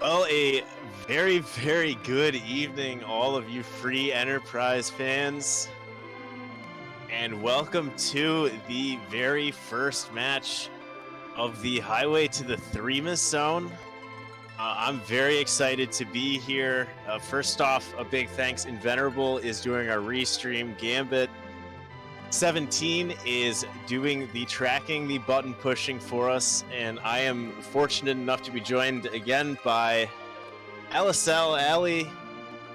Well, a very, very good evening, all of you free enterprise fans, and welcome to the very first match of the Highway to the Threemus Zone. I'm very excited to be here. First off, a big thanks. Invenerable is doing our restream. Gambit 17 is doing the tracking, the button pushing for us, and I am fortunate enough to be joined again by LSL. Ali,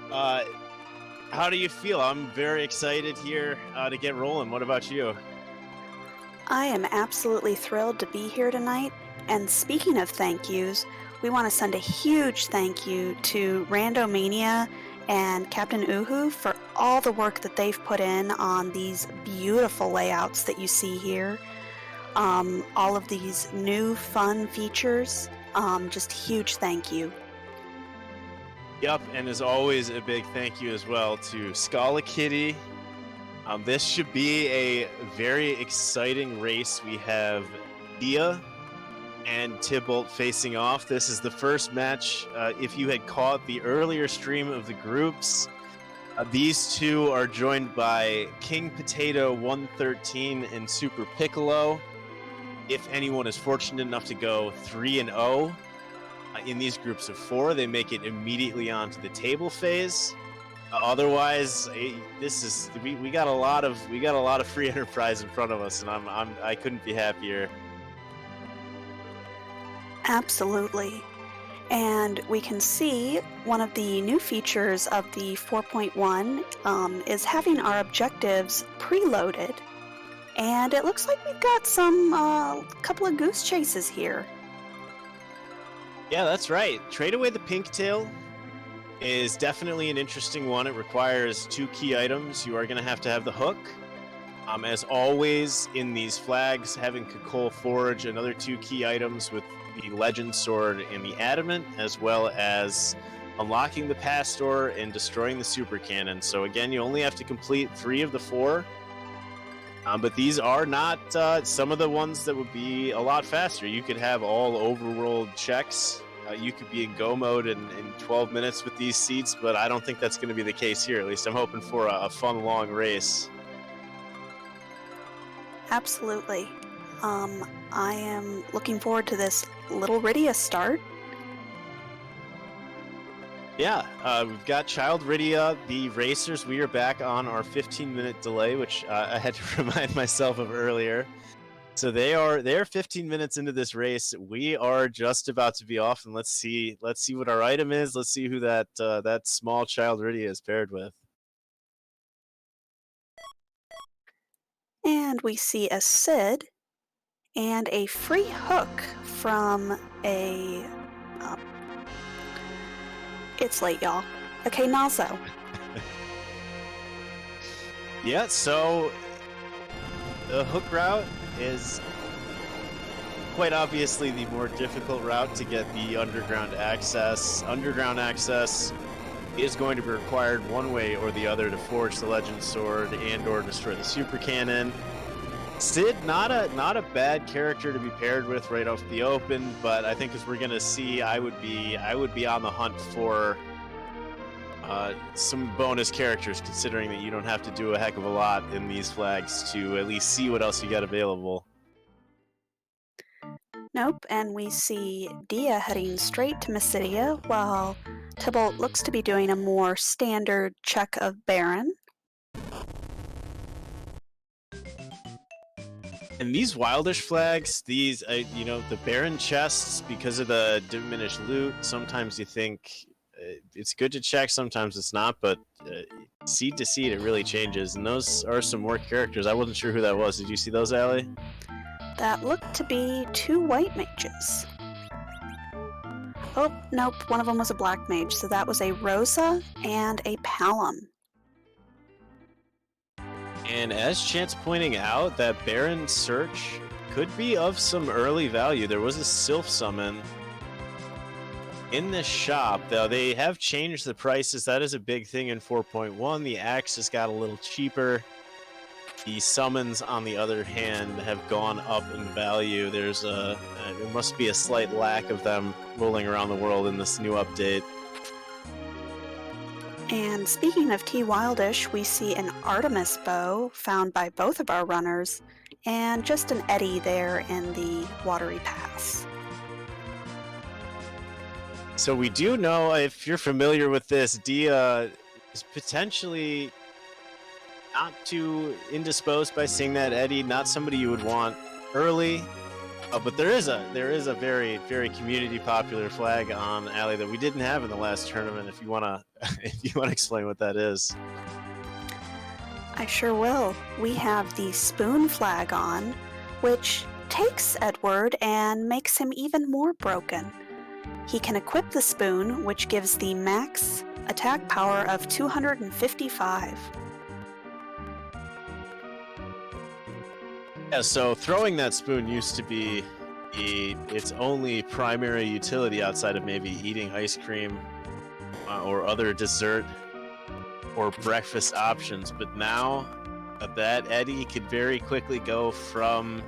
how do you feel? I'm very excited here to get rolling. What about you? I am absolutely thrilled to be here tonight. And speaking of thank yous, we want to send a huge thank you to Randomania and Captain Uhu for all the work that they've put in on these beautiful layouts that you see here. All of these new fun features. Just huge thank you. Yep, and as always, a big thank you as well to Scala Kitty. This should be a very exciting race. We have Dia and Tybalt facing off. This is the first match. If you had caught the earlier stream of the groups, these two are joined by King Potato 113 and Super Piccolo. If anyone is fortunate enough to go 3-0 in these groups of 4, they make it immediately onto the table phase. Otherwise, we got a lot of free enterprise in front of us, and I couldn't be happier. Absolutely. And we can see one of the new features of the 4.1 is having our objectives preloaded. And it looks like we've got some couple of goose chases here. Yeah, that's right. Trade Away the Pinktail is definitely an interesting one. It requires 2 key items. You are going to have the hook. As always, in these flags, having Kakol Forge, another 2 key items with the Legend Sword and the Adamant, as well as unlocking the Pass Door and destroying the Super Cannon. So again, you only have to complete 3 of the 4. But these are not some of the ones that would be a lot faster. You could have all overworld checks. You could be in go mode in 12 minutes with these seats, but I don't think that's going to be the case here. At least I'm hoping for a fun, long race. Absolutely. I am looking forward to this Little Rydia start. Yeah, we've got Child Rydia, the racers. We are back on our 15-minute delay, which I had to remind myself of earlier. So they're 15 minutes into this race. We are just about to be off, and let's see what our item is. Let's see who that small Child Rydia is paired with. And we see a Sid and a free hook from a... it's late, y'all. Okay, Nazo. Yeah, so the hook route is quite obviously the more difficult route to get the underground access. Underground access is going to be required one way or the other to forge the Legend Sword and or destroy the Super Cannon. Sid, not a bad character to be paired with right off the open, but I think as we're gonna see, I would be on the hunt for some bonus characters, considering that you don't have to do a heck of a lot in these flags to at least see what else you got available. Nope, and we see Dia heading straight to Mysidia, while Tybalt looks to be doing a more standard check of Baron. And these Wildish flags, these, the Baron chests, because of the diminished loot, sometimes you think it's good to check, sometimes it's not, but seed to seed, it really changes. And those are some more characters. I wasn't sure who that was. Did you see those, Ali? That looked to be 2 white mages. Oh, nope, one of them was a black mage, so that was a Rosa and a Palom. And as Chance pointing out, that Baron search could be of some early value. There was a Sylph summon in this shop, though they have changed the prices. That is a big thing in 4.1. The axe has got a little cheaper. The summons, on the other hand, have gone up in value. There must be a slight lack of them rolling around the world in this new update. And speaking of T. Wildish, we see an Artemis bow found by both of our runners, and just an eddy there in the watery pass. So we do know, if you're familiar with this, Dia is potentially not too indisposed by seeing that eddy. Not somebody you would want early. But there is a very, very community popular flag on Alley that we didn't have in the last tournament. If you wanna explain what that is. I sure will. We have the spoon flag on, which takes Edward and makes him even more broken. He can equip the spoon, which gives the max attack power of 255. Yeah, so throwing that spoon used to be its only primary utility outside of maybe eating ice cream or other dessert or breakfast options. But now that eddy could very quickly go from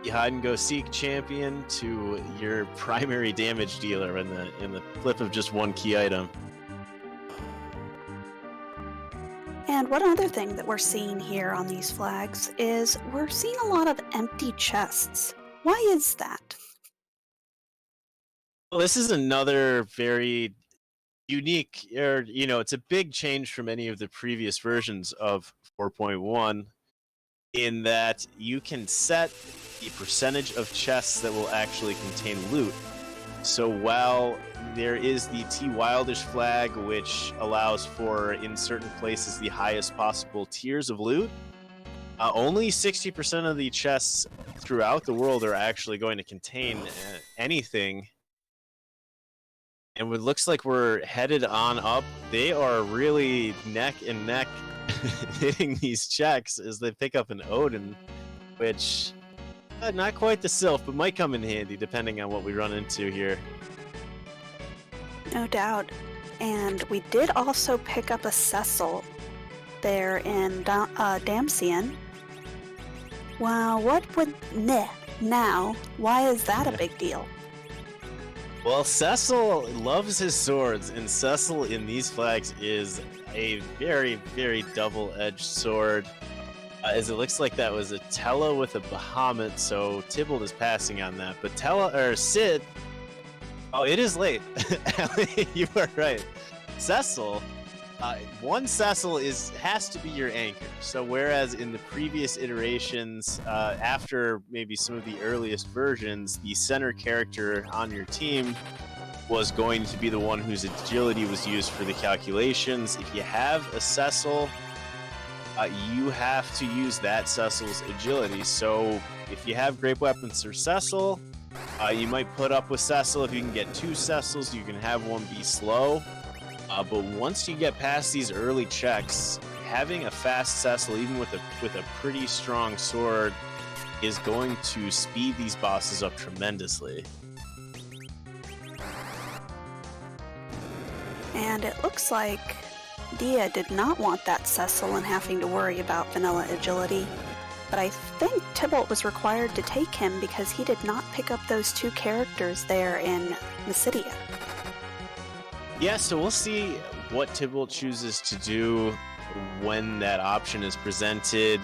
the hide-and-go-seek champion to your primary damage dealer in the flip of just one key item. And one other thing that we're seeing here on these flags is we're seeing a lot of empty chests. Why is that? Well, this is another very unique, it's a big change from any of the previous versions of 4.1 in that you can set the percentage of chests that will actually contain loot. So while there is the T. Wildish flag, which allows for, in certain places, the highest possible tiers of loot, only 60% of the chests throughout the world are actually going to contain anything. And it looks like we're headed on up. They are really neck and neck hitting these checks as they pick up an Odin, which... not quite the Sylph, but might come in handy depending on what we run into here. No doubt. And we did also pick up a Cecil there in Damsian. Wow, what would... now, why is that a big deal? Well, Cecil loves his swords, and Cecil in these flags is a very, very double-edged sword. As it looks like that was a Tella with a Bahamut, so Tybalt is passing on that. But Sid... Oh, it is late. You are right. Cecil... one Cecil has to be your anchor. So whereas in the previous iterations, after maybe some of the earliest versions, the center character on your team was going to be the one whose agility was used for the calculations. If you have a Cecil... you have to use that Cecil's agility. So if you have great weapons for Cecil, you might put up with Cecil. If you can get 2 Cecils, you can have one be slow. But once you get past these early checks, having a fast Cecil, even with a pretty strong sword, is going to speed these bosses up tremendously. And it looks like Dia did not want that Cecil and having to worry about vanilla agility, but I think Tybalt was required to take him because he did not pick up those 2 characters there in Mysidia. Yeah, so we'll see what Tybalt chooses to do when that option is presented.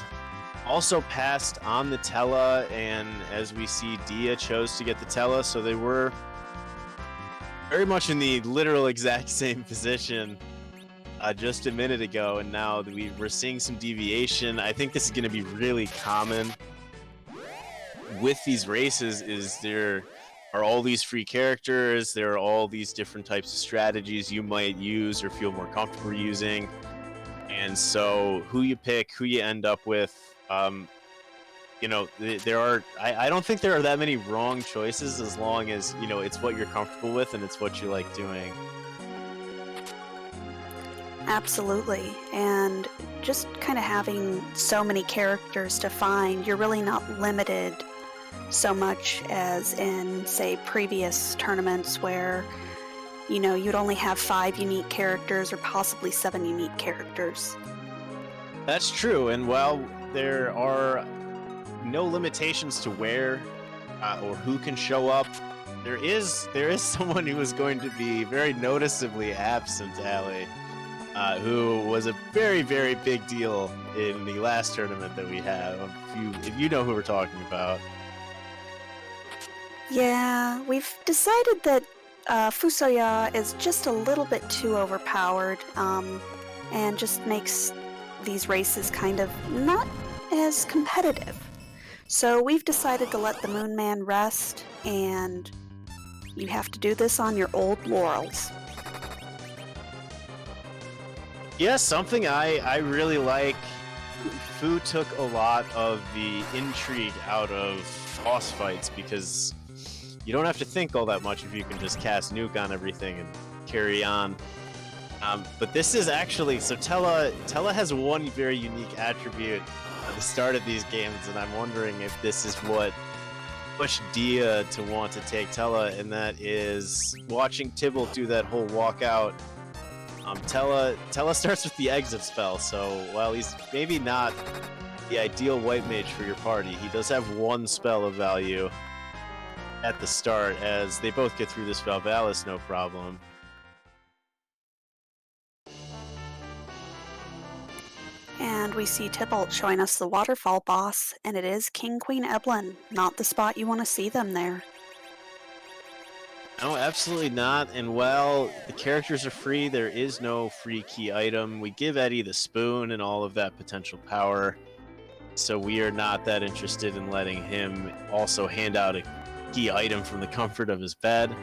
Also passed on the Tella, and as we see, Dia chose to get the Tella, so they were very much in the literal exact same position just a minute ago, and now we're seeing some deviation. I think this is going to be really common with these races. Is there are all these free characters, there are all these different types of strategies you might use or feel more comfortable using, and so who you pick, who you end up with, there are I don't think there are that many wrong choices as long as it's what you're comfortable with and it's what you like doing. Absolutely, and just kind of having so many characters to find, you're really not limited so much as in, say, previous tournaments where, you'd only have 5 unique characters or possibly 7 unique characters. That's true, and while there are no limitations to where or who can show up. There is someone who is going to be very noticeably absent, Allie, who was a very, very big deal in the last tournament that we had. If you know who we're talking about. Yeah, we've decided that Fusoya is just a little bit too overpowered, and just makes these races kind of not as competitive. So we've decided to let the Moon Man rest, and you have to do this on your old laurels. Yeah, something I really like. Fu took a lot of the intrigue out of boss fights because you don't have to think all that much if you can just cast nuke on everything and carry on. But this is actually, so Tella has one very unique attribute at the start of these games, and I'm wondering if this is what pushed Dia to want to take Tella, and that is watching Tybalt do that whole walkout. Tella starts with the exit spell, so while he's maybe not the ideal white mage for your party, he does have one spell of value at the start, as they both get through this Valvalis no problem. And we see Tybalt showing us the waterfall boss, and it is King Queen Eblin, not the spot you want to see them there. No, absolutely not. And while the characters are free, there is no free key item. We give Eddie the spoon and all of that potential power, so we are not that interested in letting him also hand out a key item from the comfort of his bed.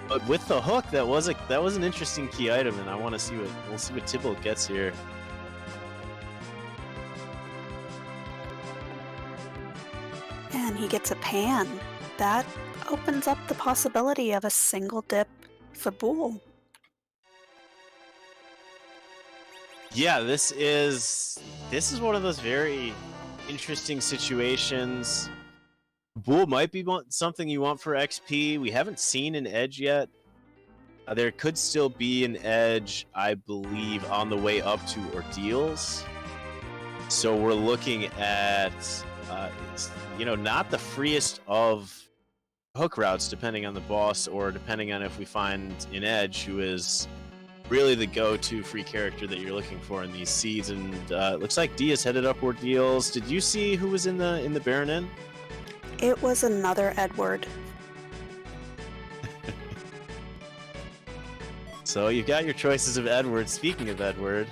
But with the hook, that was an interesting key item, and I want to see what Tybalt gets here. And he gets a pan. That opens up the possibility of a single dip Fabul. Yeah, this is one of those very interesting situations. Bull might be something you want for XP. We haven't seen an edge yet. There could still be an edge, I believe, on the way up to Ordeals. So we're looking at, not the freest of hook routes, depending on the boss, or depending on if we find an edge who is really the go-to free character that you're looking for in these seeds. And it looks like Dia's headed up Ordeals. Did you see who was in the Baron Inn? It was another Edward. So you've got your choices of Edward. Speaking of Edward,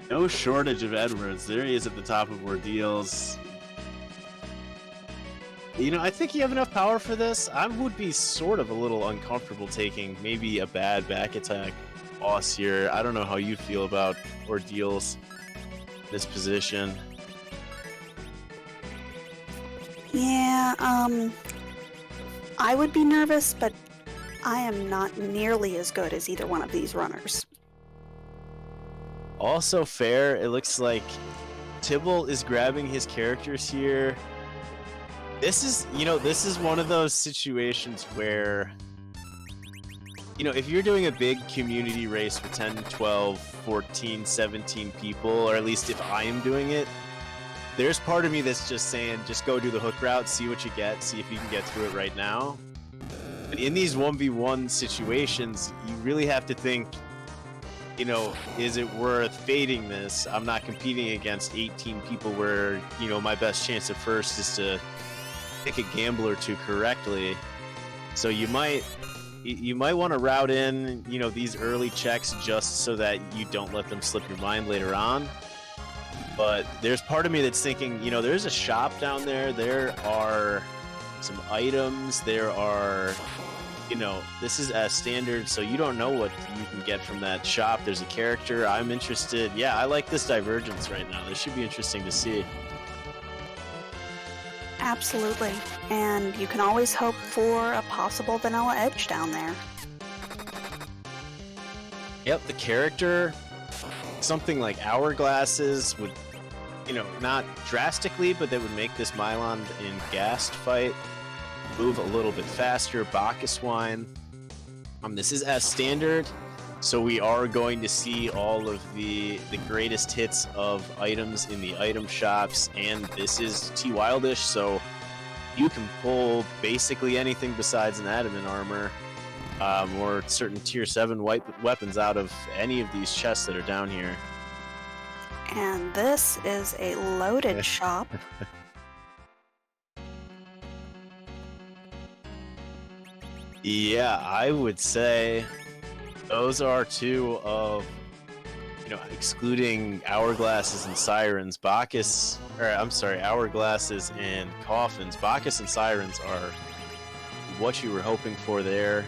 no shortage of Edwards. There he is at the top of Ordeals. I think you have enough power for this. I would be sort of a little uncomfortable taking maybe a bad back attack boss here. I don't know how you feel about Ordeals in this position. Yeah, I would be nervous, but I am not nearly as good as either one of these runners. Also fair, it looks like Tybalt is grabbing his characters here. This is one of those situations where, if you're doing a big community race with 10, 12, 14, 17 people, or at least if I am doing it, there's part of me that's just saying, just go do the hook route, see what you get, see if you can get through it right now. But in these 1v1 situations, you really have to think, is it worth fading this? I'm not competing against 18 people where, my best chance at first is to pick a gamble or two correctly. So you might want to route in, these early checks just so that you don't let them slip your mind later on. But there's part of me that's thinking, there's a shop down there. There are some items. There are, this is as standard, so you don't know what you can get from that shop. There's a character. I'm interested. Yeah, I like this divergence right now. This should be interesting to see. Absolutely. And you can always hope for a possible vanilla edge down there. Yep, the character, something like Hourglasses would, not drastically, but that would make this Mylon in Gast fight move a little bit faster. Bacchus Wine. This is as standard. So we are going to see all of the greatest hits of items in the item shops, and this is T Wildish, so you can pull basically anything besides an adamant armor or certain tier 7 weapons out of any of these chests that are down here. And this is a loaded shop. Yeah, I would say those are two of, excluding hourglasses and sirens, hourglasses and coffins. Bacchus and sirens are what you were hoping for there.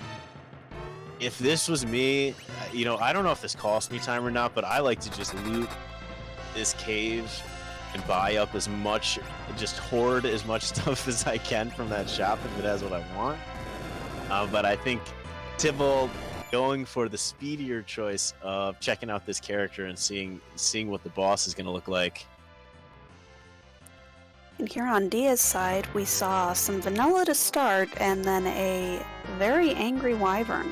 If this was me, I don't know if this cost me time or not, but I like to just loot this cave and buy up as much, just hoard as much stuff as I can from that shop if it has what I want. But I think Tybalt going for the speedier choice of checking out this character and seeing what the boss is going to look like. And here on Dia's side, we saw some vanilla to start and then a very angry wyvern.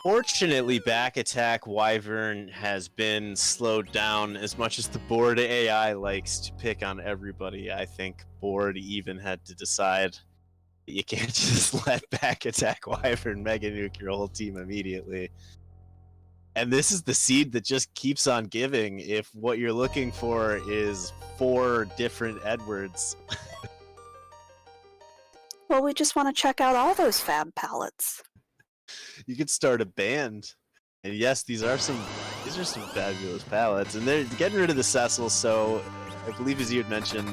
Fortunately, back attack wyvern has been slowed down. As much as the board AI likes to pick on everybody, I think board even had to decide that you can't just let back attack wyvern mega nuke your whole team immediately. And this is the seed that just keeps on giving if what you're looking for is 4 different Edwards. Well, we just want to check out all those fab palettes. You could start a band, and yes, these are some fabulous palettes, and they're getting rid of the Cecil. So I believe, as you had mentioned,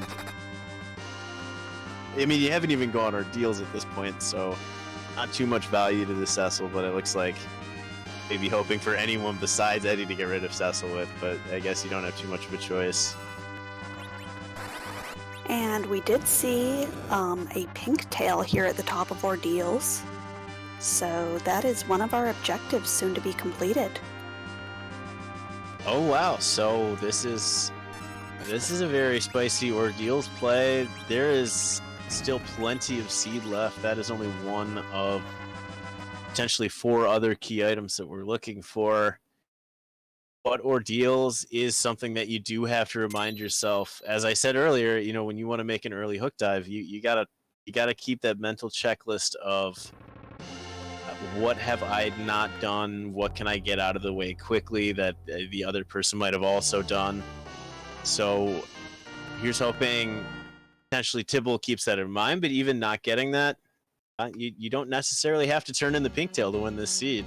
I mean, you haven't even gone our deals at this point, so not too much value to the Cecil, but it looks like maybe hoping for anyone besides Eddie to get rid of Cecil with, but I guess you don't have too much of a choice. And we did see a pink tail here at the top of our deals. So that is one of our objectives soon to be completed. Oh wow, so this is a very spicy ordeals play. There is still plenty of seed left. That is only one of potentially 4 other key items that we're looking for. But ordeals is something that you do have to remind yourself. As I said earlier, when you want to make an early hook dive, you gotta keep that mental checklist of what have I not done? What can I get out of the way quickly that the other person might have also done? So here's hoping potentially Tybalt keeps that in mind, but even not getting that, you don't necessarily have to turn in the pink tail to win this seed.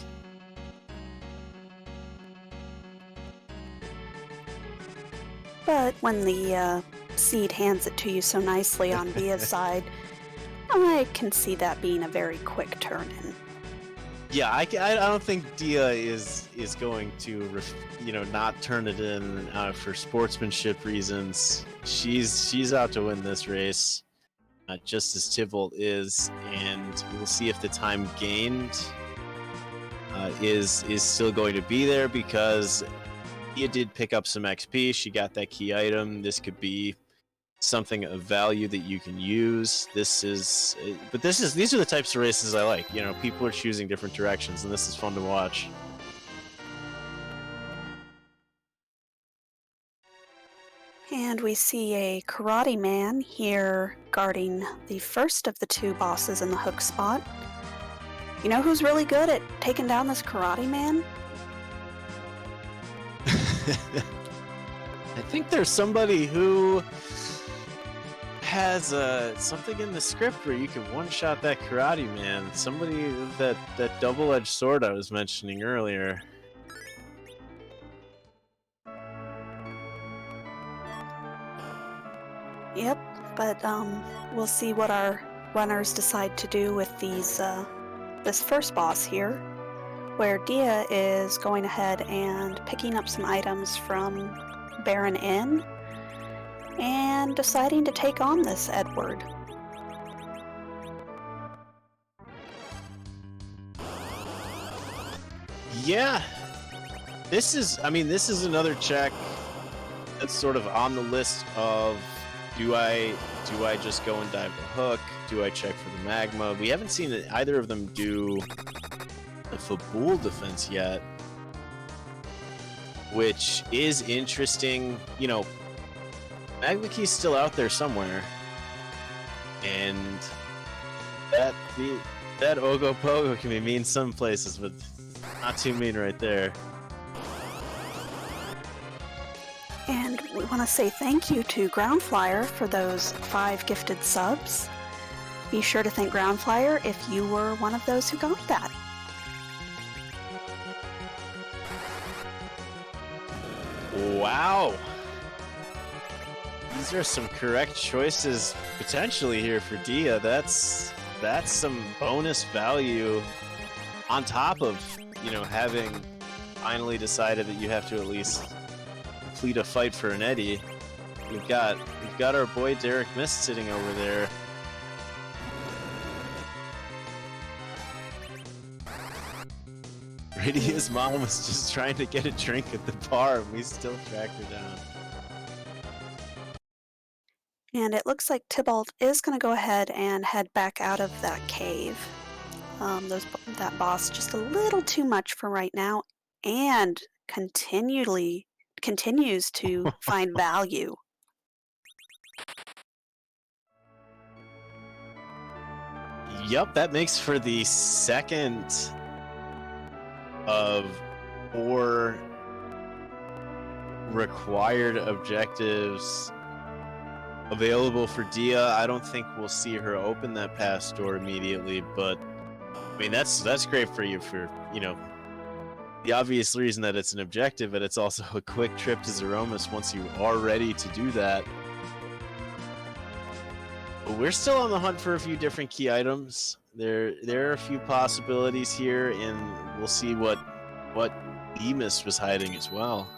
But when the seed hands it to you so nicely on Dia's side, I can see that being a very quick turn-in. Yeah, I don't think Dia is going to not turn it in for sportsmanship reasons. She's out to win this race, just as Tybalt is, and we'll see if the time gained is still going to be there, because Dia did pick up some XP. She got that key item. This could be something of value that you can use. These are the types of races I like. People are choosing different directions, and this is fun to watch. And we see a karate man here guarding the first of the 2 bosses in the hook spot. You know who's really good at taking down this karate man? I think there's somebody who has something in the script where you can one-shot that karate man. Somebody with that double-edged sword I was mentioning earlier. Yep, but we'll see what our runners decide to do with these this first boss here, where Dia is going ahead and picking up some items from Baron Inn and deciding to take on this Edward. Yeah, this is another check that's sort of on the list of do I just go and dive the hook? Do I check for the magma? We haven't seen either of them do the Fabul defense yet, which is interesting. You know, Magma Key's still out there somewhere, and that Ogopogo can be mean some places, but not too mean right there. And we want to say thank you to Groundflyer for those 5 gifted subs. Be sure to thank Groundflyer if you were one of those who got that. Wow. These are some correct choices potentially here for Dia. That's some bonus value on top of, you know, having finally decided that you have to at least complete a fight for an Eddie. We've got our boy Derek Mist sitting over there. Radia's mom was just trying to get a drink at the bar, and we still tracked her down. And it looks like Tybalt is going to go ahead and head back out of that cave. That boss just a little too much for right now, and continues to find value. Yup, that makes for the second of 4 required objectives available for Dia. I don't think we'll see her open that pass door immediately, but I mean that's great for you for, you know, the obvious reason that it's an objective, but it's also a quick trip to Zeromus once you are ready to do that. But we're still on the hunt for a few different key items. There are a few possibilities here, and we'll see what Threemus was hiding as well.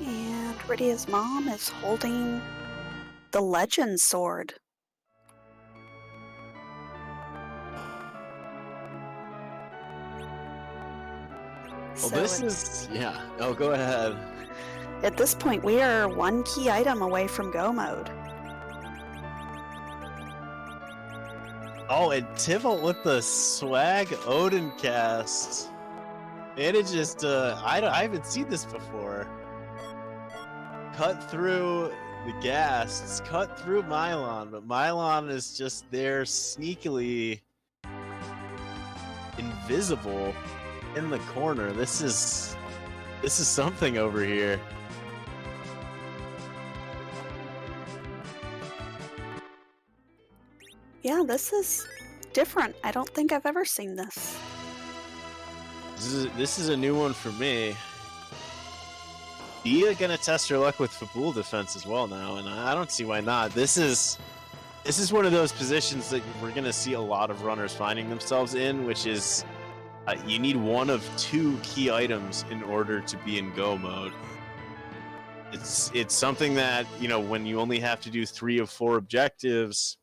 And Rydia's mom is holding the Legend Sword. Well, this is... yeah. Oh, go ahead. At this point, we are 1 key item away from Go Mode. Oh, and Tybalt with the swag Odin cast. And it just... I haven't seen this before. Cut through the ghasts, cut through Mylon, but Mylon is just there sneakily invisible in the corner. This is something over here. Yeah, this is different. I don't think I've ever seen this. This is a new one for me. Dia gonna test her luck with Fabul defense as well now, and I don't see why not. This is one of those positions that we're gonna see a lot of runners finding themselves in, which is you need 1 of 2 key items in order to be in go mode. It's something that, you know, when you only have to do 3 of 4 objectives,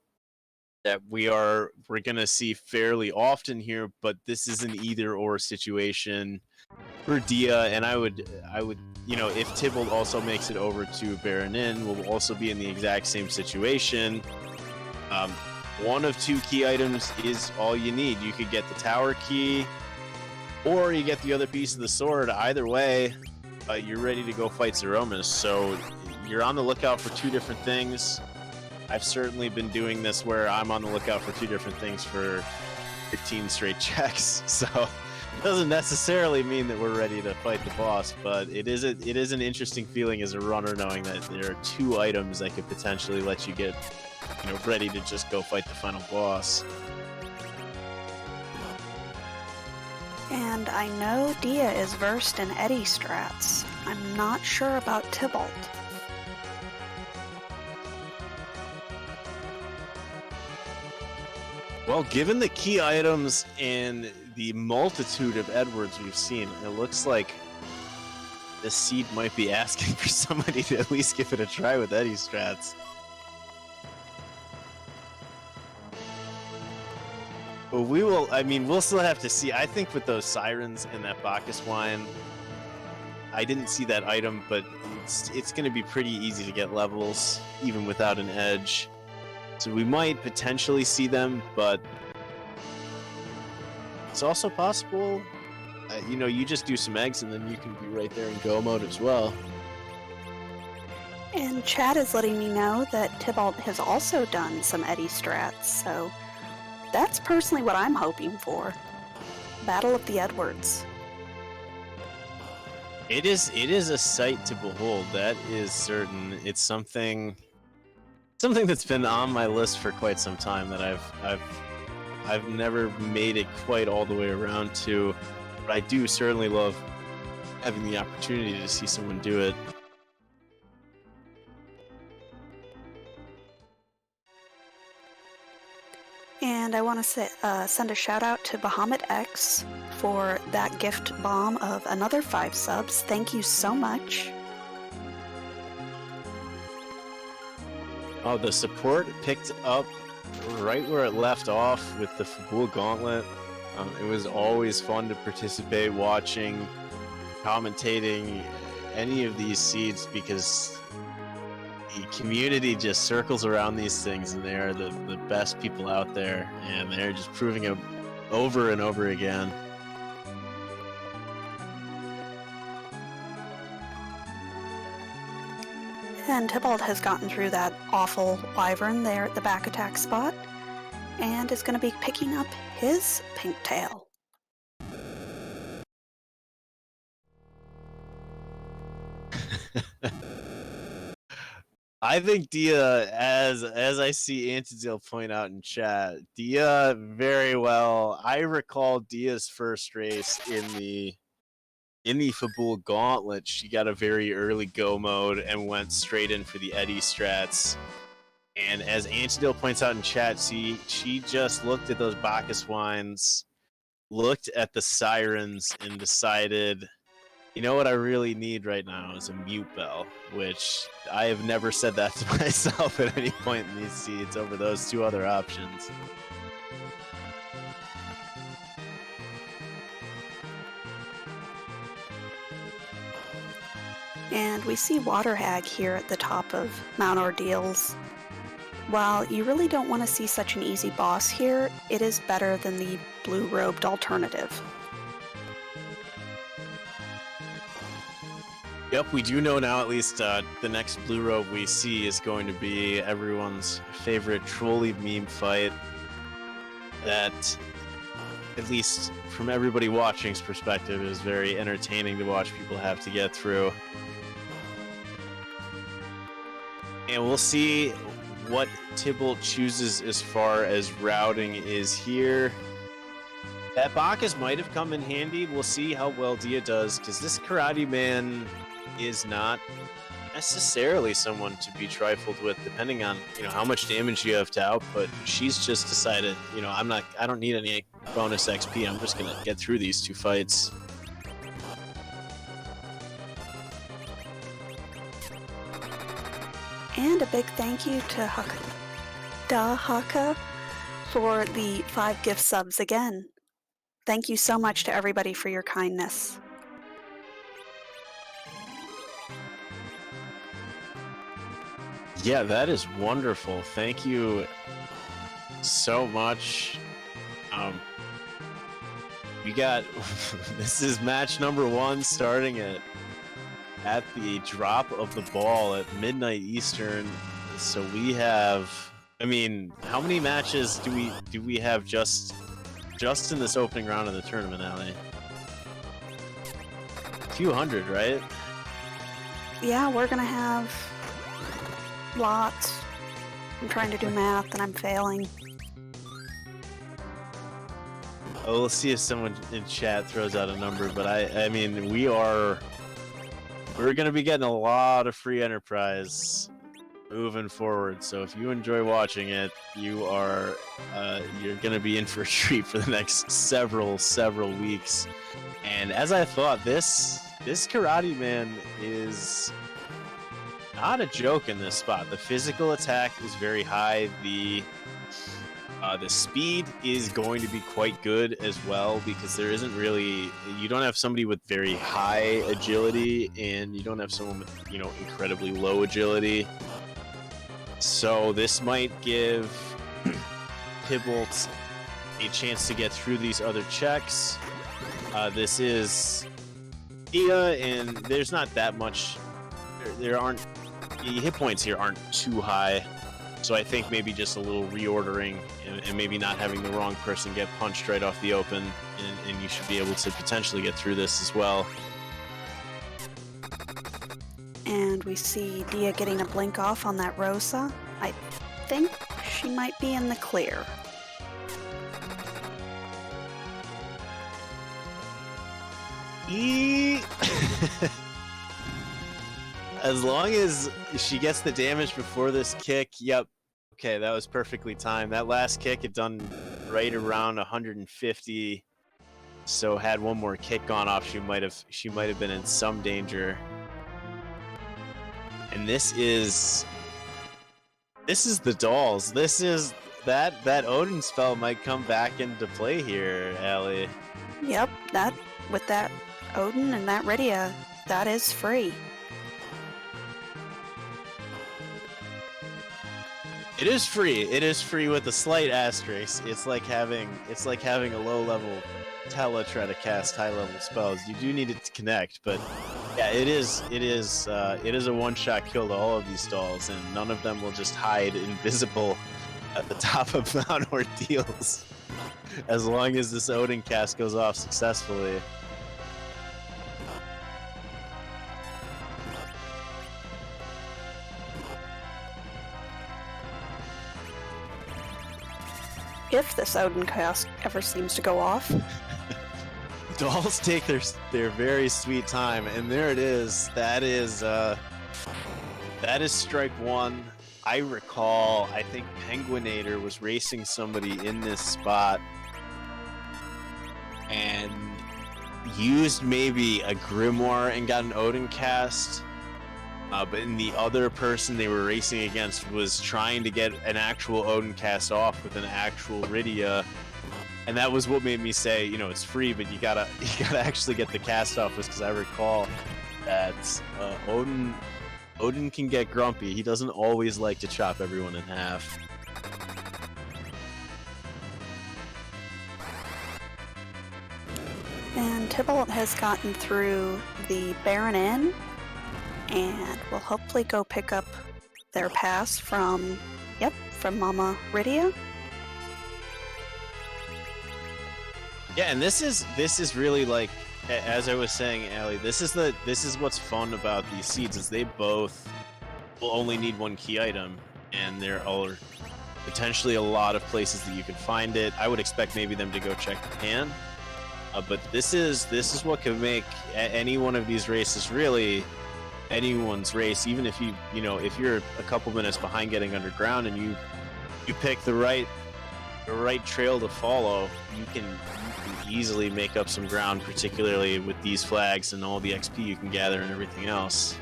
that we're gonna see fairly often here, but this is an either-or situation for Dia, and I would, you know, if Tybalt also makes it over to Baronin, we'll also be in the exact same situation. 1 of 2 key items is all you need. You could get the tower key, or you get the other piece of the sword. Either way, you're ready to go fight Zeromus. So you're on the lookout for 2 different things. I've certainly been doing this where I'm on the lookout for 2 different things for 15 straight checks. So it doesn't necessarily mean that we're ready to fight the boss, but it is an interesting feeling as a runner knowing that there are 2 items that could potentially let you get, you know, ready to just go fight the final boss. And I know Dia is versed in Eddie strats. I'm not sure about Tybalt. Well, given the key items and the multitude of Edwards we've seen, it looks like the seed might be asking for somebody to at least give it a try with Eddie strats. But we will, I mean, we'll still have to see. I think with those sirens and that Bacchus wine, I didn't see that item, but it's going to be pretty easy to get levels, even without an edge. So we might potentially see them, but it's also possible, you know, you just do some eggs and then you can be right there in go mode as well. And Chad is letting me know that Tybalt has also done some Eddy strats, so that's personally what I'm hoping for. Battle of the Edwards. It is a sight to behold, that is certain. It's something that's been on my list for quite some time that I've never made it quite all the way around to, but I do certainly love having the opportunity to see someone do it. And I want to send a shout out to Bahamut X for that gift bomb of another 5 subs. Thank you so much. Oh, the support picked up right where it left off with the Fabul Gauntlet. It was always fun to participate, watching, commentating any of these seeds, because the community just circles around these things, and they are the best people out there, and they're just proving it over and over again. And Tybalt has gotten through that awful wyvern there at the back attack spot, and is going to be picking up his pink tail. I think Dia, as I see Antidil point out in chat, Dia very well. I recall Dia's first race in the Fabul Gauntlet. She got a very early go mode and went straight in for the Eddy strats. And as Antidil points out in chat, she just looked at those Bacchus wines, looked at the sirens, and decided, you know what I really need right now is a mute bell, which I have never said that to myself at any point in these seeds over those 2 other options. And we see Water Hag here at the top of Mount Ordeals. While you really don't want to see such an easy boss here, it is better than the blue-robed alternative. Yep, we do know now at least the next blue robe we see is going to be everyone's favorite trolley meme fight that, at least from everybody watching's perspective, is very entertaining to watch people have to get through. And we'll see what Tybalt chooses as far as routing is here. That Bacchus might have come in handy. We'll see how well Dia does, because this Karate Man is not necessarily someone to be trifled with, depending on, you know, how much damage you have to output. She's just decided, you know, I don't need any bonus XP. I'm just gonna get through these 2 fights. And a big thank you to Haka for the 5 gift subs again. Thank you so much to everybody for your kindness. Yeah, that is wonderful. Thank you so much. We got this is match number 1 starting at the drop of the ball at midnight Eastern. So we have, I mean, how many matches do we have just in this opening round of the tournament, Allie? A few hundred, right? Yeah, we're gonna have lots. I'm trying to do math and I'm failing. Oh, we'll see if someone in chat throws out a number, but I mean, we're gonna be getting a lot of free enterprise moving forward. So if you enjoy watching it, you're gonna be in for a treat for the next several weeks. And as I thought, this Karate Man is not a joke in this spot. The physical attack is very high. The speed is going to be quite good as well because there isn't really, you don't have somebody with very high agility and you don't have someone with, you know, incredibly low agility. So this might give Tybalt a chance to get through these other checks. This is Dia, and there's not that much, there aren't, the hit points here aren't too high. So I think maybe just a little reordering and maybe not having the wrong person get punched right off the open, and you should be able to potentially get through this as well. And we see Dia getting a blink off on that Rosa. I think she might be in the clear. As long as she gets the damage before this kick, yep. Okay, that was perfectly timed. That last kick had done right around 150. So had one more kick gone off, she might have been in some danger. And this is the dolls. This is that Odin spell might come back into play here, Allie. Yep, that with that Odin and that Rydia, that is free. It is free. It is free with a slight asterisk. It's like having a low-level Tela try to cast high-level spells. You do need it to connect, but yeah, it is a one-shot kill to all of these dolls, and none of them will just hide invisible at the top of Mount Ordeals as long as this Odin cast goes off successfully. If this Odin cast ever seems to go off. Dolls take their very sweet time, and there it is. That is strike one. I recall, I think Penguinator was racing somebody in this spot and used maybe a Grimoire and got an Odin cast. But in the other person they were racing against was trying to get an actual Odin cast off with an actual Rydia, and that was what made me say, you know, it's free, but you gotta actually get the cast off. Was because I recall that Odin can get grumpy. He doesn't always like to chop everyone in half. And Tybalt has gotten through the Baron Inn, and will hopefully go pick up their pass from Mama Rydia. Yeah, and this is really, like, as I was saying, Allie, this is what's fun about these seeds, is they both will only need one key item, and there are potentially a lot of places that you can find it. I would expect maybe them to go check the pan, but this is what can make any one of these races really anyone's race. Even if if you're a couple minutes behind getting underground and you pick the right trail to follow, you can easily make up some ground, particularly with these flags and all the XP you can gather and everything else.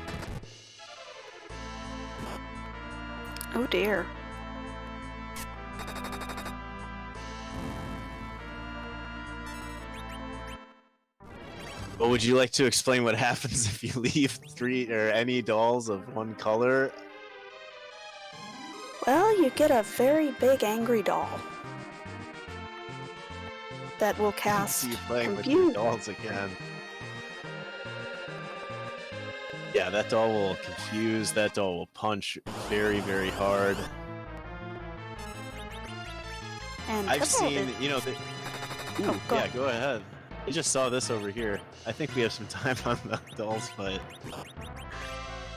Oh dear. But would you like to explain what happens if you leave three or any dolls of one color? Well, you get a very big angry doll that will cast See you playing with Confuse. your dolls again. Yeah, that doll will confuse. That doll will punch very, very hard. And I've Tybalt seen, is- you know, Oh, go yeah, ahead. go ahead. I just saw this over here. I think we have some time on the dolls fight.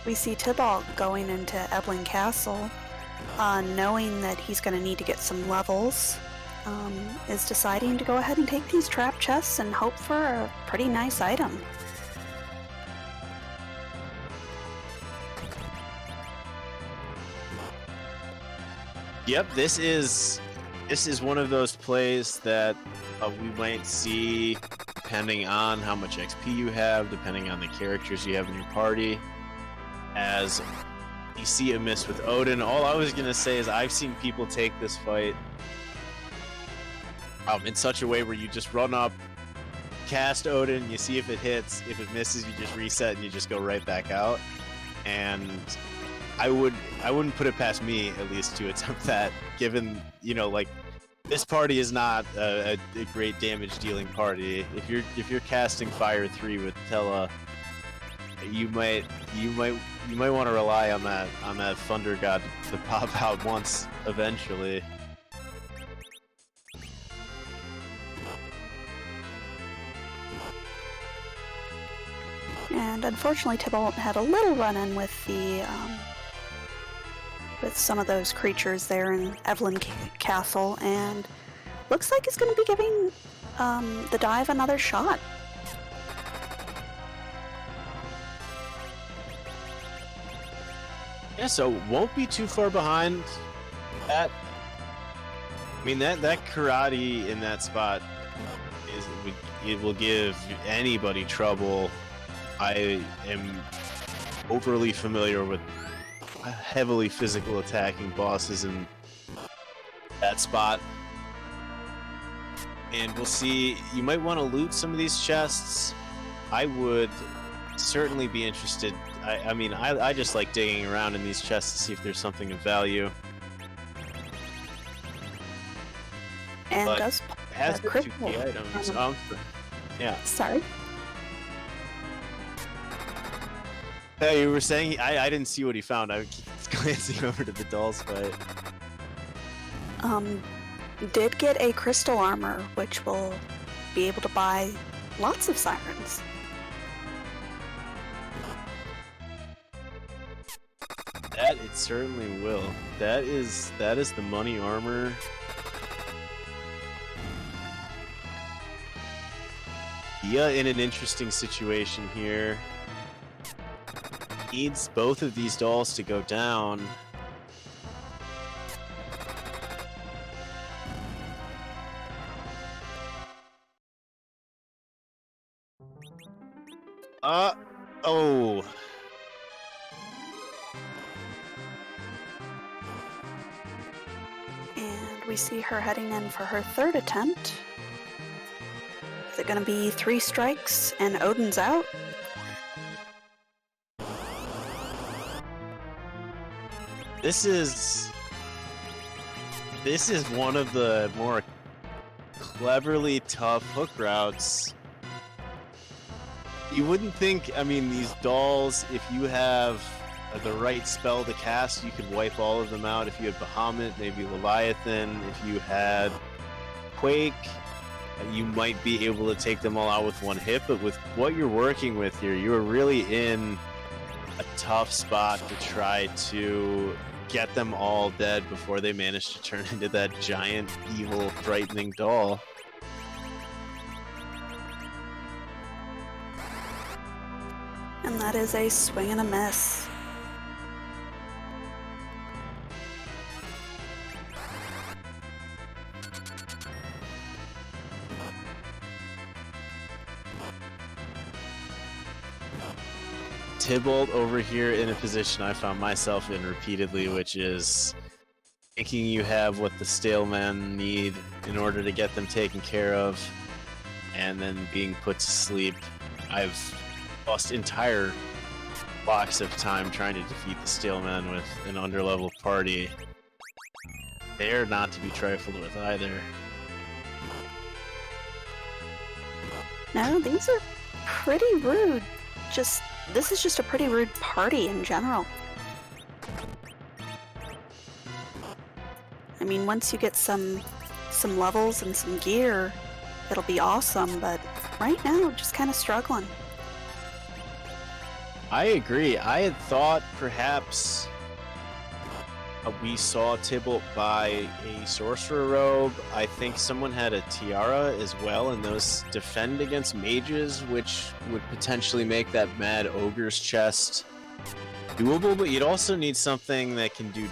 We see Tybalt going into Eblin Castle, knowing that he's going to need to get some levels, is deciding to go ahead and take these trap chests and hope for a pretty nice item. Yep, this is one of those plays that we might see depending on how much XP you have, depending on the characters you have in your party. As you see a miss with Odin, all I was gonna say is I've seen people take this fight in such a way where you just run up, cast Odin, you see if it hits. If it misses, you just reset and you just go right back out. And I wouldn't put it past me, at least, to attempt that, given, you know, like, this party is not a great damage dealing party. If you're casting Fire 3 with Tella, you might want to rely on that Thunder God to pop out once eventually. And unfortunately, Tybalt had a little run-in with the with some of those creatures there in Evelyn Castle, and looks like he's going to be giving the dive another shot. Yeah, so won't be too far behind that. I mean, that karate in that spot it will give anybody trouble. I am overly familiar with heavily physical attacking bosses in that spot. And we'll see, you might want to loot some of these chests. I would certainly be interested. I mean, I just like digging around in these chests to see if there's something of value. And But does it has the 2 key items. Yeah. Sorry. Hey, you were saying I didn't see what he found. I was glancing over to the dolls fight. Did get a crystal armor, which will be able to buy lots of sirens. That it certainly will. That is the money armor. Yeah, in an interesting situation here. Needs both of these dolls to go down. Oh. And we see her heading in for her third attempt. Is it going to be 3 strikes and Odin's out? This is one of the more cleverly tough hook routes. You wouldn't think, I mean, these dolls, if you have the right spell to cast, you could wipe all of them out. If you had Bahamut, maybe Leviathan, if you had Quake, you might be able to take them all out with one hit, but with what you're working with here, you're really in a tough spot to try to get them all dead before they manage to turn into that giant, evil, frightening doll. And that is a swing and a miss. Tybalt over here in a position I found myself in repeatedly, which is thinking you have what the stale men need in order to get them taken care of, and then being put to sleep. I've lost entire blocks of time trying to defeat the stale men with an underleveled party. They are not to be trifled with either. No, these are pretty rude. This is just a pretty rude party in general. I mean, once you get some levels and some gear, it'll be awesome, but right now, just kind of struggling. I agree. I had thought perhaps we saw Tybalt buy a sorcerer robe. I think someone had a tiara as well, and those defend against mages, which would potentially make that mad ogre's chest doable, but you'd also need something that can do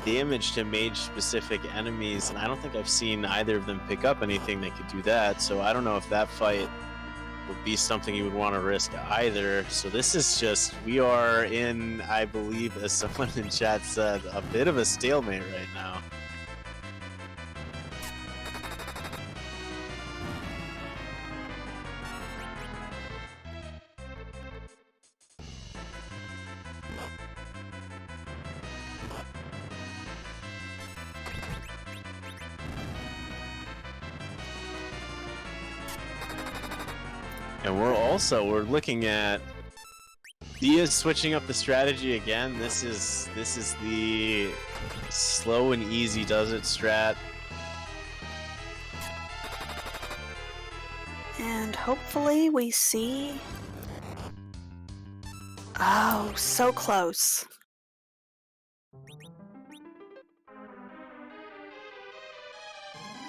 damage to mage-specific enemies, and I don't think I've seen either of them pick up anything that could do that, so I don't know if that fight would be something you would want to risk either. So this is just, we are in, I believe, as someone in chat said, a bit of a stalemate right now. And we're looking at Dia's switching up the strategy again. This is the slow and easy does it strat. And hopefully we see... Oh, so close.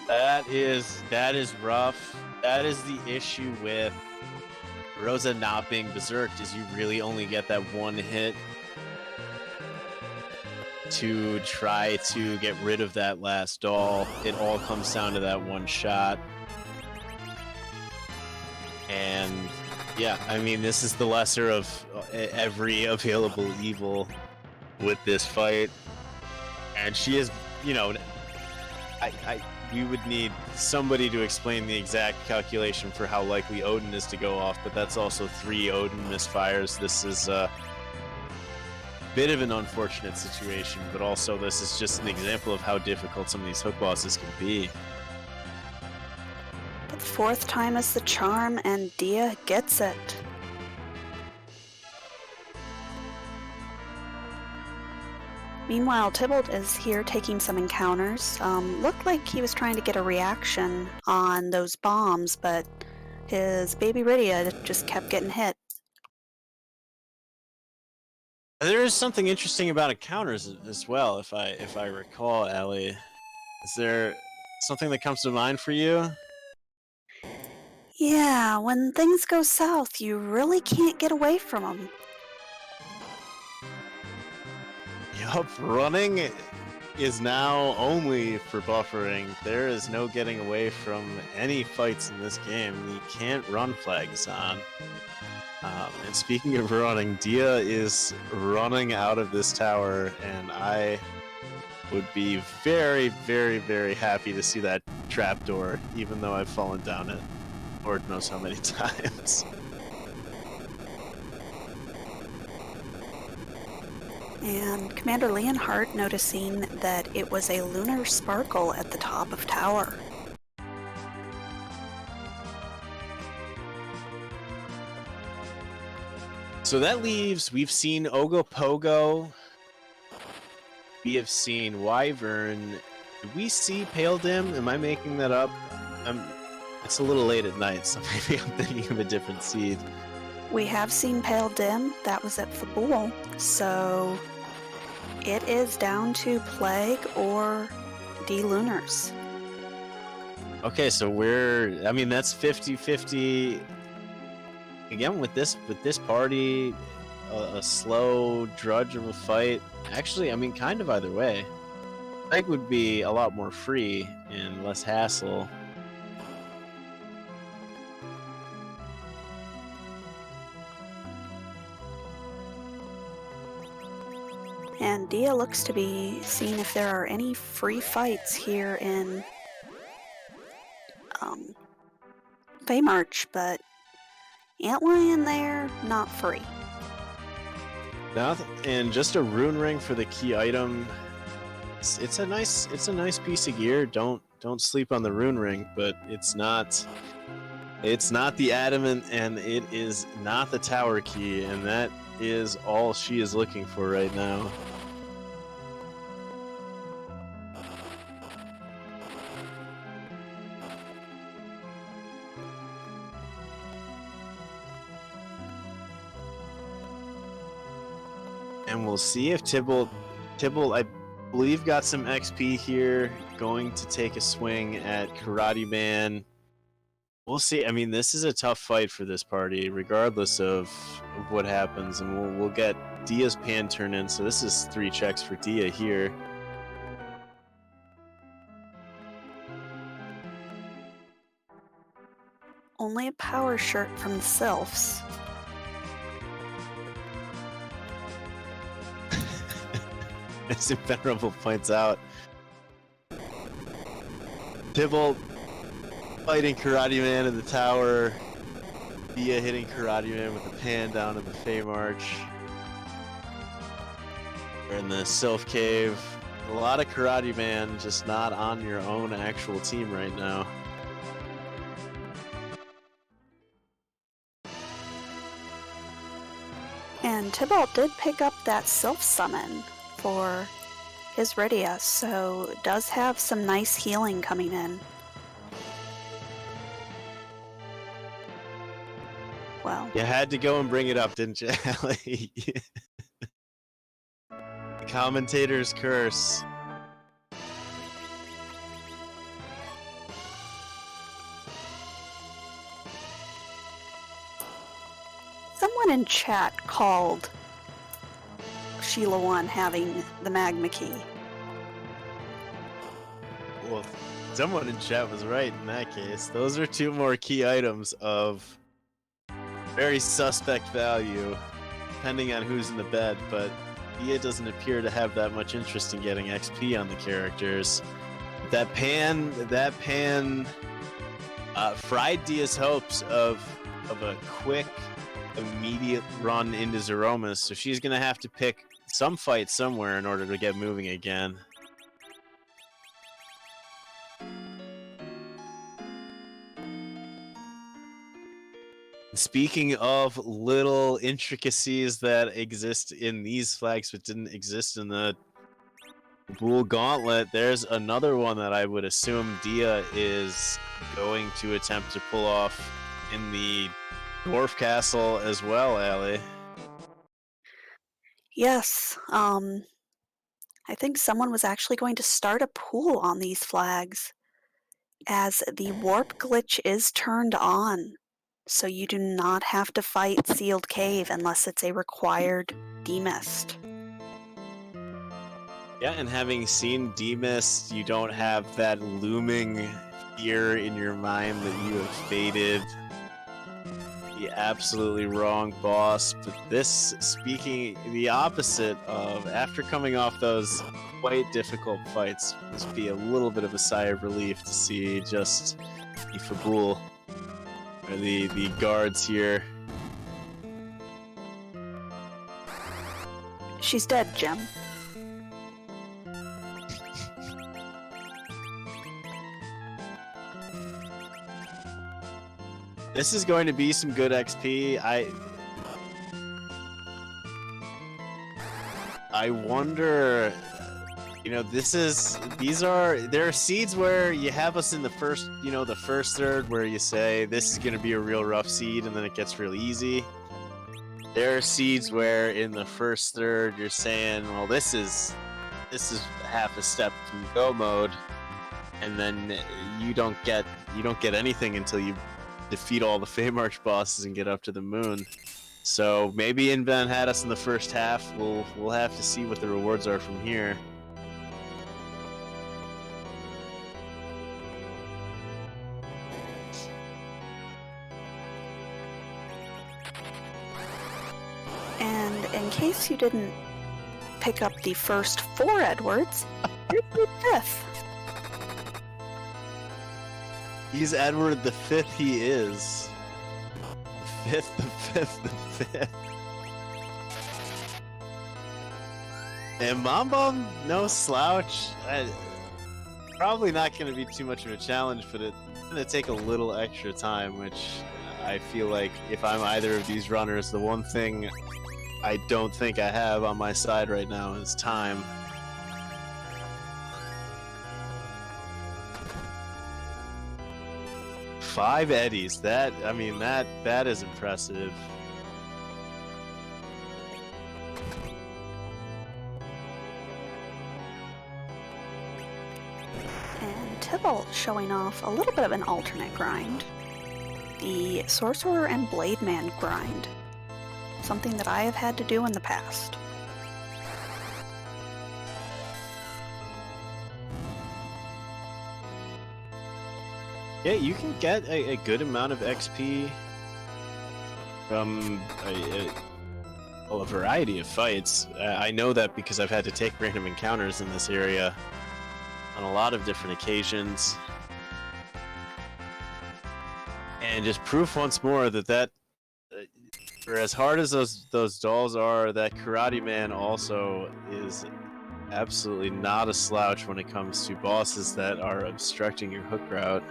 That is rough. That is the issue with Rosa not being berserked, is you really only get that one hit to try to get rid of that last doll. It all comes down to that one shot. And yeah, I mean, this is the lesser of every available evil with this fight. And she is, you know, we would need somebody to explain the exact calculation for how likely Odin is to go off, but that's also 3 Odin misfires. This is a bit of an unfortunate situation, but also this is just an example of how difficult some of these hook bosses can be. But 4th time is the charm, and Dia gets it. Meanwhile, Tybalt is here taking some encounters. Looked like he was trying to get a reaction on those bombs, but his baby Rydia just kept getting hit. There is something interesting about encounters as well, if I recall, Ellie. Is there something that comes to mind for you? Yeah, when things go south, you really can't get away from them. Yup, running is now only for buffering. There is no getting away from any fights in this game. You can't run flags on. And speaking of running, Dia is running out of this tower, and I would be very, very, very happy to see that trapdoor, even though I've fallen down it Lord knows how many times. And Commander Leonhardt noticing that it was a lunar sparkle at the top of tower. So that leaves, we've seen Ogopogo, we have seen Wyvern. Did we see Pale Dim? Am I making that up? It's a little late at night, so maybe I'm thinking of a different seed. We have seen Pale Dim, that was at Fabul, so it is down to Plague or D-Lunars. Okay, so I mean, that's 50-50. Again, with this party, a slow drudge of a fight. Actually, I mean, kind of either way. Plague would be a lot more free and less hassle. And Dia looks to be seeing if there are any free fights here in Feymarch, but Antlion there, not free. And just a rune ring for the key item. It's a nice piece of gear. Don't sleep on the rune ring, but it's not the adamant, and it is not the tower key, and that is all she is looking for right now. And we'll see if Tybalt, I believe, got some XP here, going to take a swing at Karate Man. We'll see. I mean, this is a tough fight for this party, regardless of what happens, and we'll get Dia's pan turn in, so this is 3 checks for Dia here. Only a power shirt from the Sylphs. As Venerable points out, Tybalt fighting Karate Man in the tower, Dia hitting Karate Man with a pan down in the Feymarch. We're in the Sylph Cave. A lot of Karate Man, just not on your own actual team right now. And Tybalt did pick up that Sylph summon for his Rydia, so does have some nice healing coming in. Well, You had to go and bring it up, didn't you, Allie? Commentator's curse. someone in chat called Sheila 1 having the magma key. Well, someone in chat was right in that case. Those are two more key items of very suspect value, depending on who's in the bed, but Dia doesn't appear to have that much interest in getting XP on the characters. That pan fried Dia's hopes of a quick, immediate run into Zeromus, so she's gonna have to pick some fight somewhere in order to get moving again. Speaking of little intricacies that exist in these flags but didn't exist in the Bull Gauntlet, there's another one that I would assume Dia is going to attempt to pull off in the Dwarf Castle as well, Allie. Yes, I think someone was actually going to start a pool on these flags, as the warp glitch is turned on. So you do not have to fight Sealed Cave unless it's a required demist. Yeah, and having seen Demist, you don't have that looming fear in your mind that you have faded the absolutely wrong boss. But this, speaking the opposite of, after coming off those quite difficult fights, must be a little bit of a sigh of relief to see just the Fabul, or the guards here. She's dead, Jim. This is going to be some good XP. I wonder, you know, there are seeds where you have us in the first, you know, the first third where you say this is going to be a real rough seed and then it gets real easy. There are seeds where in the first third you're saying, well, this is half a step from go mode, and then you don't get anything until you defeat all the Feymarch bosses and get up to the moon. So maybe Inven had us in the first half. We'll have to see what the rewards are from here. And in case you didn't pick up the first 4 Edwards, here's the 5th. He's Edward the 5th, he is. The 5th. And Mom, no slouch. Probably not going to be too much of a challenge, but it's going to take a little extra time, which I feel like if I'm either of these runners, the one thing I don't think I have on my side right now is time. Five eddies. That is impressive. And Tybalt showing off a little bit of an alternate grind. The Sorcerer and Blade Man grind. Something that I have had to do in the past. Yeah, you can get a good amount of XP from a variety of fights. I know that because I've had to take random encounters in this area on a lot of different occasions. And just proof once more that for as hard as those dolls are, that Karate Man also is absolutely not a slouch when it comes to bosses that are obstructing your hook route.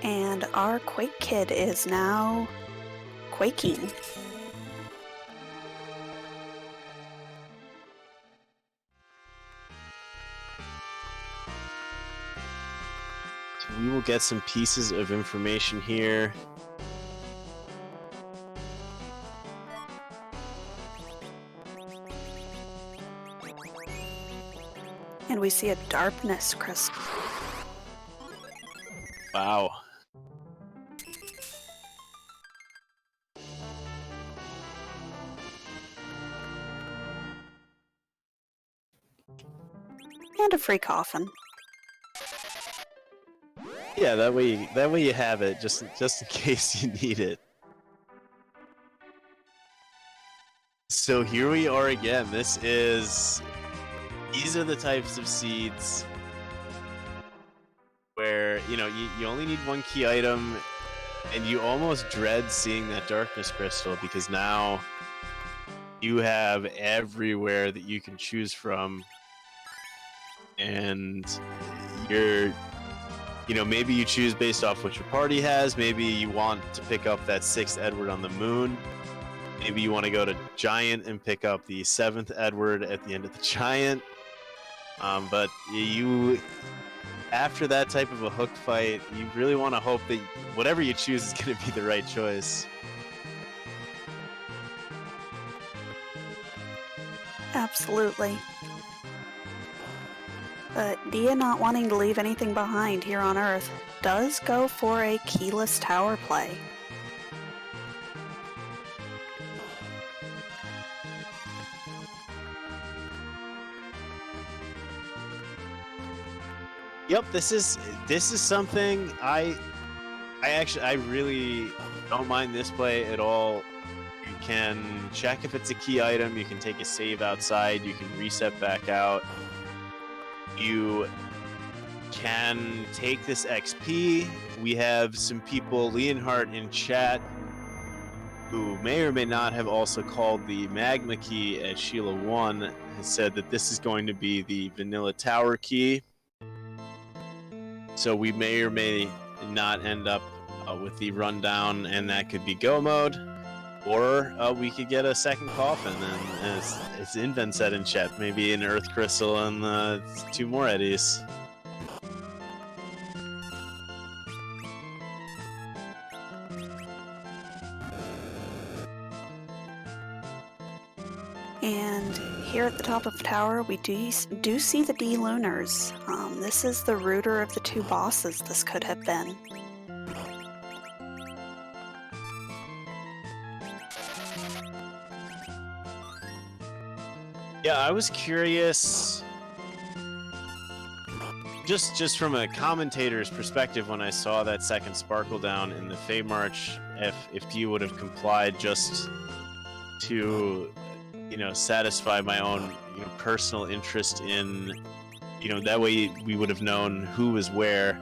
And our Quake Kid is now quaking. So we will get some pieces of information here. And we see a darkness crystal. Wow. And a free coffin. Yeah, that way you have it, just in case you need it. So here we are again. These are the types of seeds where, you know, you only need one key item, and you almost dread seeing that darkness crystal, because now you have everywhere that you can choose from, and maybe you choose based off what your party has. Maybe you want to pick up that 6th Edward on the moon. Maybe you want to go to Giant and pick up the 7th Edward at the end of the Giant. But after that type of a hook fight, you really want to hope that whatever you choose is going to be the right choice. Absolutely. But Dia, not wanting to leave anything behind here on Earth, does go for a keyless tower play. Yep, this is something I really don't mind this play at all. You can check if it's a key item, you can take a save outside, you can reset back out. You can take this XP. We have some people, Leonhardt in chat, who may or may not have also called the Magma key as Sheila 1, has said that this is going to be the vanilla tower key. So we may or may not end up with the rundown, and that could be go mode, or we could get a second coffin, and it's Invent said in chat, maybe an Earth Crystal and 2 more Eddies. And here at the top of the tower, we do see the D-Lunars. This is the rooter of the 2 bosses this could have been. Yeah, I was curious, just from a commentator's perspective, when I saw that second Sparkle down in the Fey March, if you would have complied just to, satisfy my own, personal interest in, that way we would have known who was where.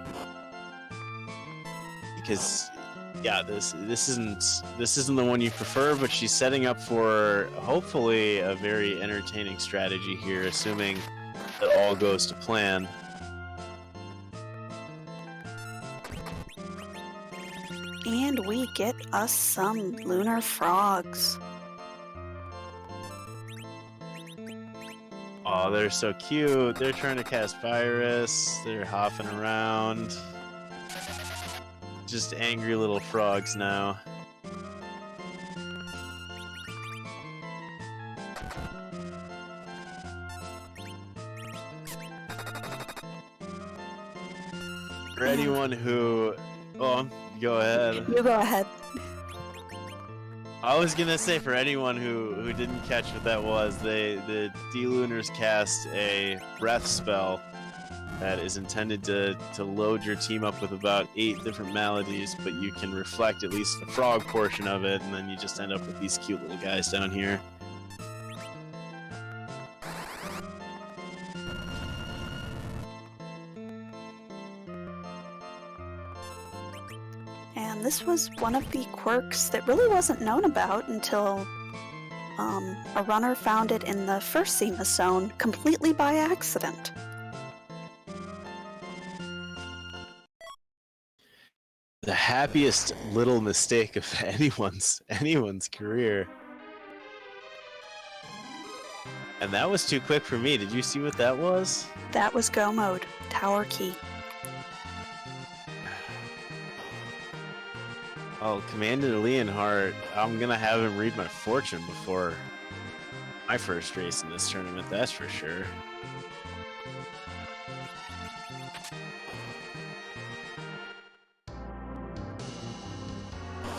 Because, yeah, this isn't the one you prefer, but she's setting up for hopefully a very entertaining strategy here, assuming that all goes to plan. And we get us some lunar frogs. Oh, they're so cute. They're trying to cast Virus. They're hopping around. Just angry little frogs now. For anyone who... Oh, go ahead. You go ahead. I was gonna say, for anyone who didn't catch what that was, the D-Lunars cast a breath spell that is intended to load your team up with about 8 different maladies, but you can reflect at least the frog portion of it, and then you just end up with these cute little guys down here. And this was one of the quirks that really wasn't known about until a runner found it in the first Threemus zone completely by accident. The happiest little mistake of anyone's career. And that was too quick for me. Did you see what that was? That was go mode, tower key. Oh, Commander Leonhardt, I'm gonna have him read my fortune before my first race in this tournament, that's for sure.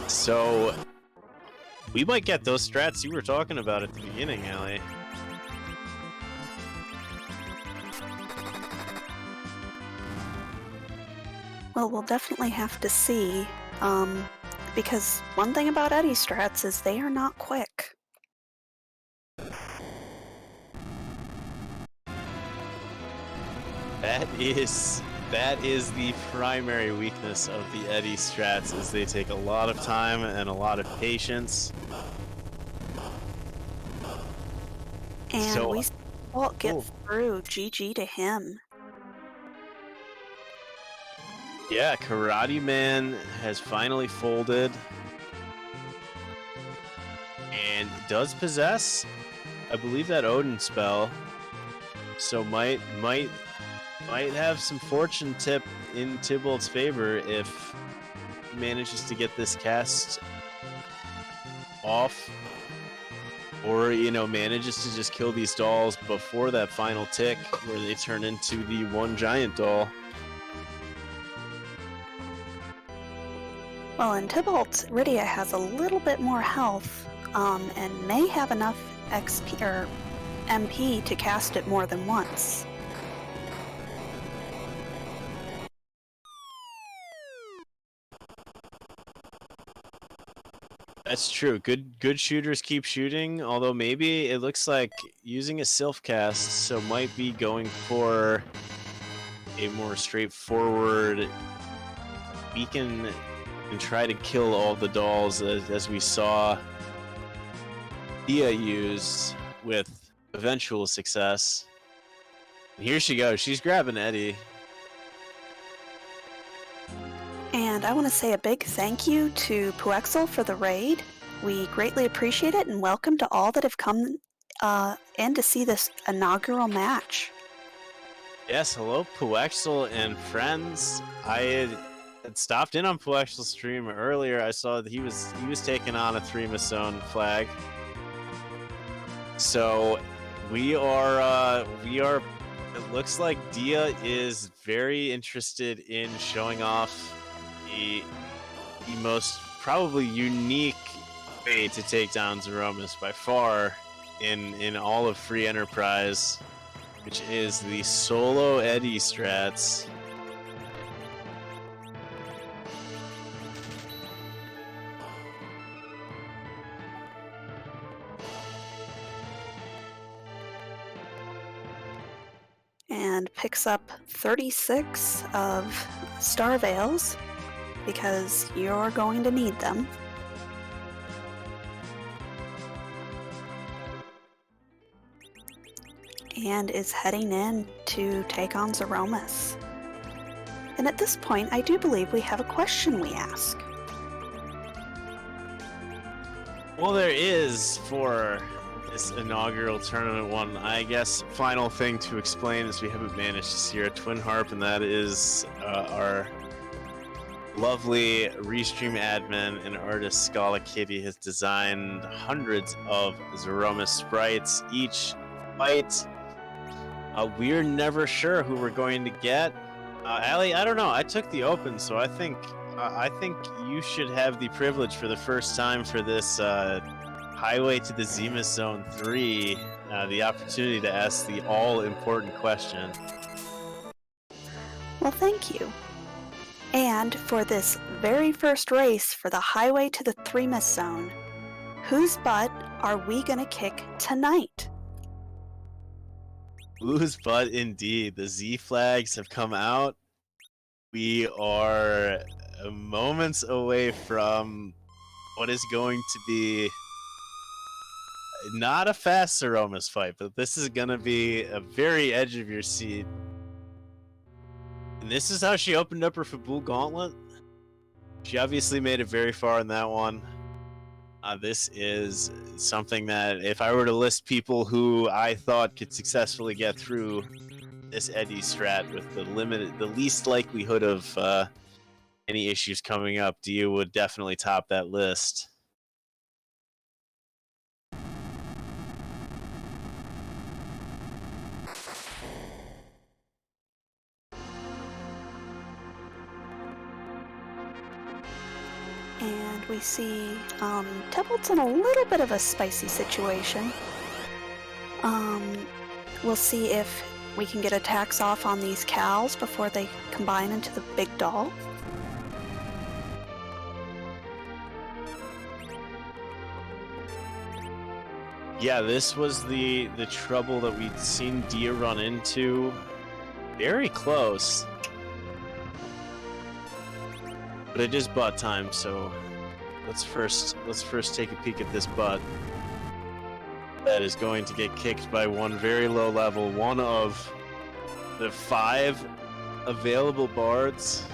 So, we might get those strats you were talking about at the beginning, Allie. Well, we'll definitely have to see, because one thing about Eddie strats is they are not quick. That is the primary weakness of the Eddie strats, is they take a lot of time and a lot of patience. And So, we won't get through. GG to him. yeah, Karate Man has finally folded and does possess, I believe, that Odin spell. So might have some fortune tip in Tybalt's favor if he manages to get this cast off, or manages to just kill these dolls before that final tick where they turn into the one giant doll. Well, and Tybalt's Rydia has a little bit more health, and may have enough XP or MP to cast it more than once. That's true. Good shooters keep shooting, although maybe it looks like using a Sylph cast, so might be going for a more straightforward beacon and try to kill all the dolls as we saw Dia use with eventual success. And here she goes. She's grabbing Eddie. And I want to say a big thank you to Puexel for the raid. We greatly appreciate it, and welcome to all that have come in to see this inaugural match. Yes, hello Puexel and friends. I had stopped in on Puexel's stream earlier. I saw that he was taking on a Threemus zone flag. So we are it looks like Dia is very interested in showing off the most probably unique way to take down Threemus by far in all of Free Enterprise, which is the solo Eddie strats. And picks up 36 of Star Veils, because you're going to need them. And is heading in to take on Threemus. And at this point, I do believe we have a question we ask. Well, there is for this inaugural tournament one. I guess final thing to explain is we haven't managed to see our Twin Harp, and that is our lovely Restream admin and artist Scala Kitty has designed hundreds of Threemus sprites each fight. We're never sure who we're going to get. Allie, I don't know. I took the open, so I think you should have the privilege for the first time for this Highway to the Threemus Zone 3, the opportunity to ask the all-important question. Well, thank you. And for this very first race for the Highway to the Threemus Zone, whose butt are we gonna kick tonight? Whose butt indeed. The Z flags have come out. We are moments away from what is going to be not a fast Threemus fight, but this is going to be a very edge of your seat. And this is how she opened up her Fabul Gauntlet? She obviously made it very far in that one. This is something that if I were to list people who I thought could successfully get through this Eddie strat with the least likelihood of any issues coming up, Dia would definitely top that list. And we see Tybalt's in a little bit of a spicy situation. We'll see if we can get attacks off on these cows before they combine into the big doll. Yeah, this was the trouble that we'd seen Dia run into. Very close. But it is butt time, so let's first take a peek at this butt. That is going to get kicked by one very low level, one of the 5 available bards.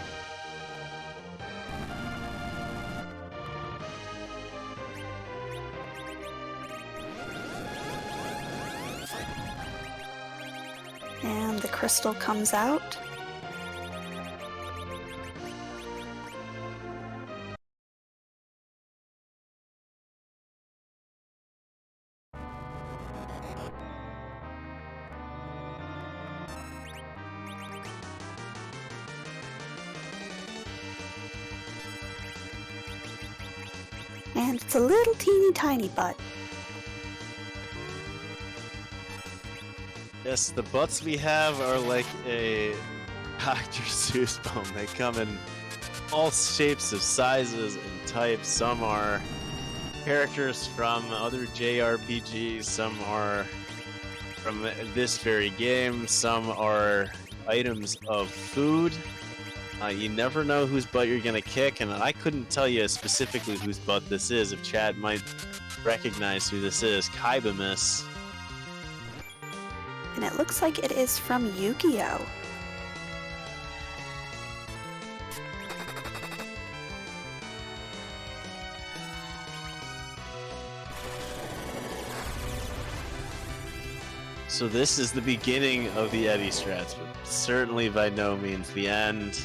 And the crystal comes out. And it's a little teeny tiny butt. Yes, the butts we have are like a Dr. Seuss poem. They come in all shapes of sizes and types. Some are characters from other JRPGs, some are from this very game, some are items of food. You never know whose butt you're gonna kick, and I couldn't tell you specifically whose butt this is. If chat might recognize who this is, Tybalt. And it looks like it is from Yu-Gi-Oh! So this is the beginning of the Eddie strats, but certainly by no means the end.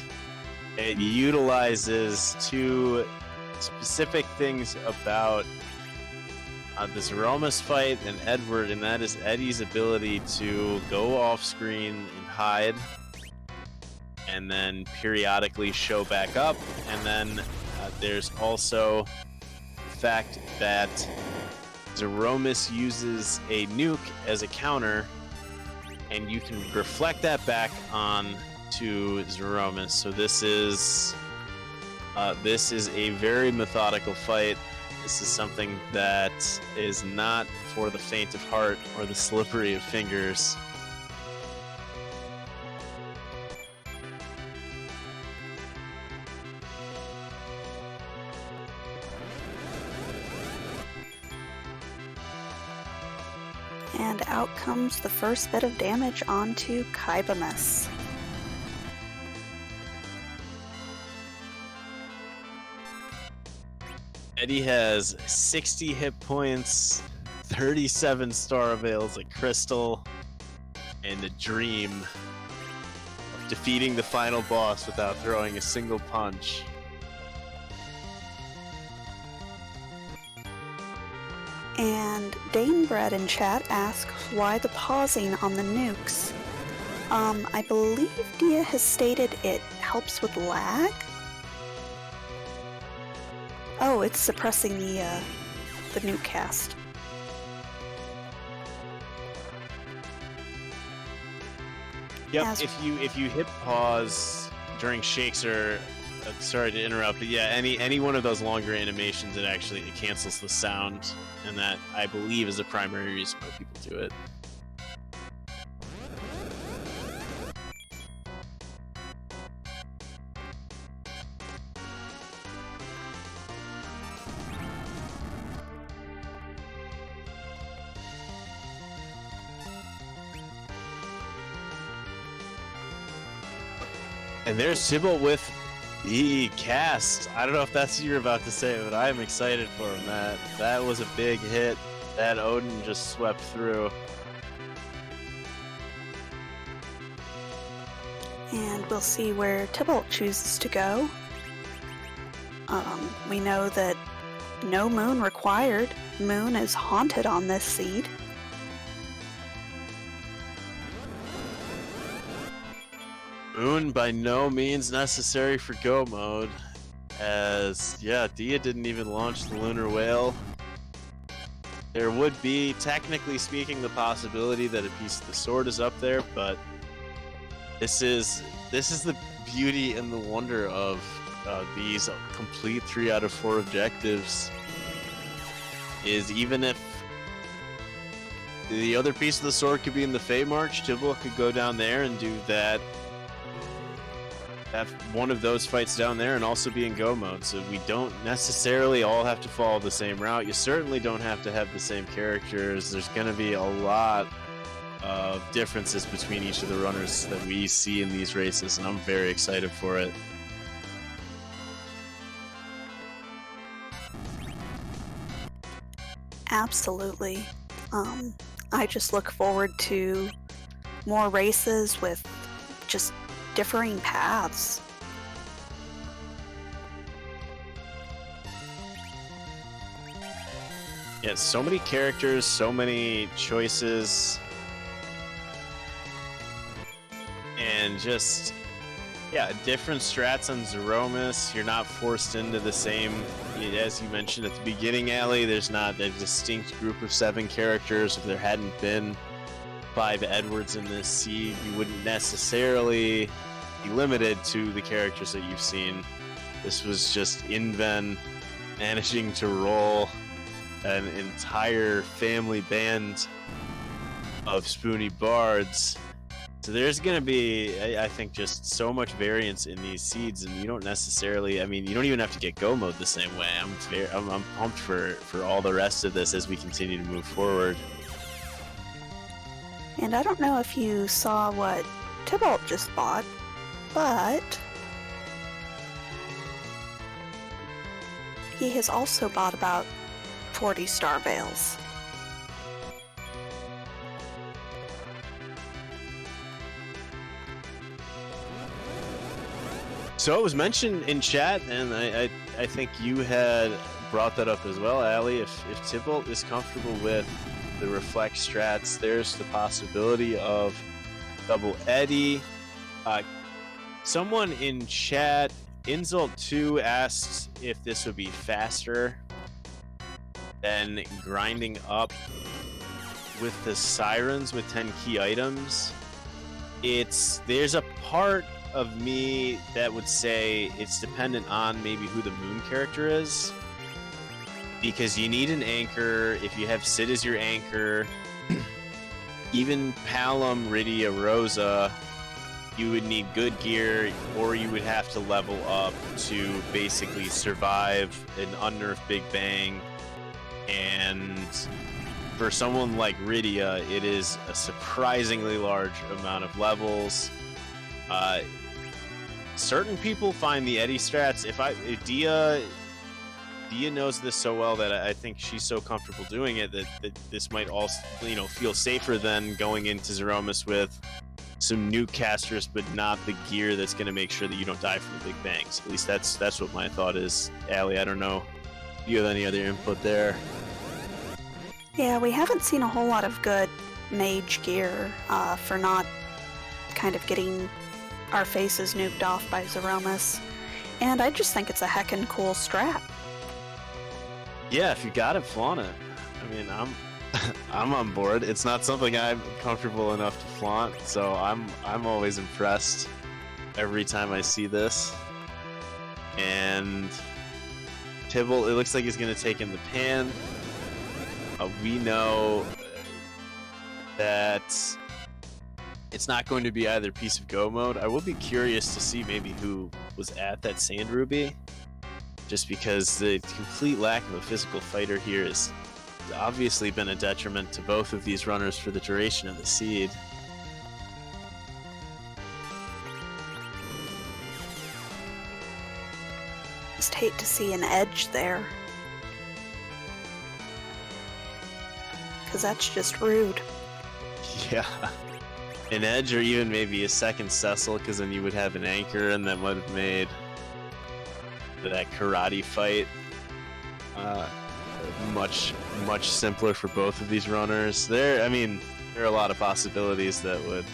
It utilizes 2 specific things about the Threemus fight and Edward, and that is Eddie's ability to go off screen and hide, and then periodically show back up. And then there's also the fact that Threemus uses a nuke as a counter, and you can reflect that back on to Threemus. So this is a very methodical fight. This is something that is not for the faint of heart or the slippery of fingers. And out comes the first bit of damage onto Tybalt. Eddie has 60 hit points, 37 star avails, a crystal, and a dream of defeating the final boss without throwing a single punch. And Danebread in chat asks why the pausing on the nukes. I believe Dia has stated it helps with lag? Oh, it's suppressing the nuke cast. Yep, if you hit pause during shakes or sorry to interrupt, but yeah, any one of those longer animations, it cancels the sound, and that I believe is the primary reason why people do it. And there's Tybalt with He cast. I don't know if that's what you're about to say, but I am excited for him. That was a big hit. That Odin just swept through. And we'll see where Tybalt chooses to go. We know that no moon required. Moon is haunted on this seed. Moon by no means necessary for go mode, as yeah, Dia didn't even launch the Lunar Whale. There would be, technically speaking, the possibility that a piece of the sword is up there, but this is the beauty and the wonder of these complete 3 out of 4 objectives. Is even if the other piece of the sword could be in the Fey March, Tybalt could go down there and do that one of those fights down there and also be in go mode. So we don't necessarily all have to follow the same route. You certainly don't have to have the same characters. There's going to be a lot of differences between each of the runners that we see in these races, and I'm very excited for it. Absolutely. I just look forward to more races with just differing paths. Yeah, so many characters, so many choices, and just, yeah, different strats on Threemus. You're not forced into the same, as you mentioned at the beginning, Allie, there's not a distinct group of 7 characters. If there hadn't been 5 Edwards in this seed, you wouldn't necessarily be limited to the characters that you've seen. This was just Inven managing to roll an entire family band of Spoony Bards. So there's going to be, I think, just so much variance in these seeds, and you don't necessarily, I mean, you don't even have to get go mode the same way. I'm pumped for all the rest of this as we continue to move forward. And I don't know if you saw what Tybalt just bought, but he has also bought about 40 star veils. So it was mentioned in chat, and I think you had brought that up as well, Allie. If Tybalt is comfortable with the reflect strats, there's the possibility of double eddy. Someone in chat, Insult2, asked if this would be faster than grinding up with the sirens with 10 key items. There's a part of me that would say it's dependent on maybe who the moon character is, because you need an anchor. If you have Sid as your anchor, even Palom, Rydia, Rosa, you would need good gear, or you would have to level up to basically survive an unnerfed Big Bang. And for someone like Rydia, it is a surprisingly large amount of levels. Certain people find the Eddy strats. If Dia knows this so well that I think she's so comfortable doing it that this might also, feel safer than going into Threemus with some nuke casters, but not the gear that's going to make sure that you don't die from the Big Bangs. At least that's what my thought is. Allie, I don't know if you have any other input there. Yeah, we haven't seen a whole lot of good mage gear for not kind of getting our faces nuked off by Threemus, and I just think it's a heckin' cool strat. Yeah, if you got it, flaunt it. I mean, I'm on board. It's not something I'm comfortable enough to flaunt, so I'm always impressed every time I see this. And Tybalt, it looks like he's going to take in the pan. We know that it's not going to be either piece of go mode. I will be curious to see maybe who was at that Sand Ruby, just because the complete lack of a physical fighter here has obviously been a detriment to both of these runners for the duration of the seed. just hate to see an edge there. Because that's just rude. Yeah. An edge or even maybe a second Cecil, because then you would have an anchor, and that would have made that karate fight much simpler for both of these runners. There are a lot of possibilities that would,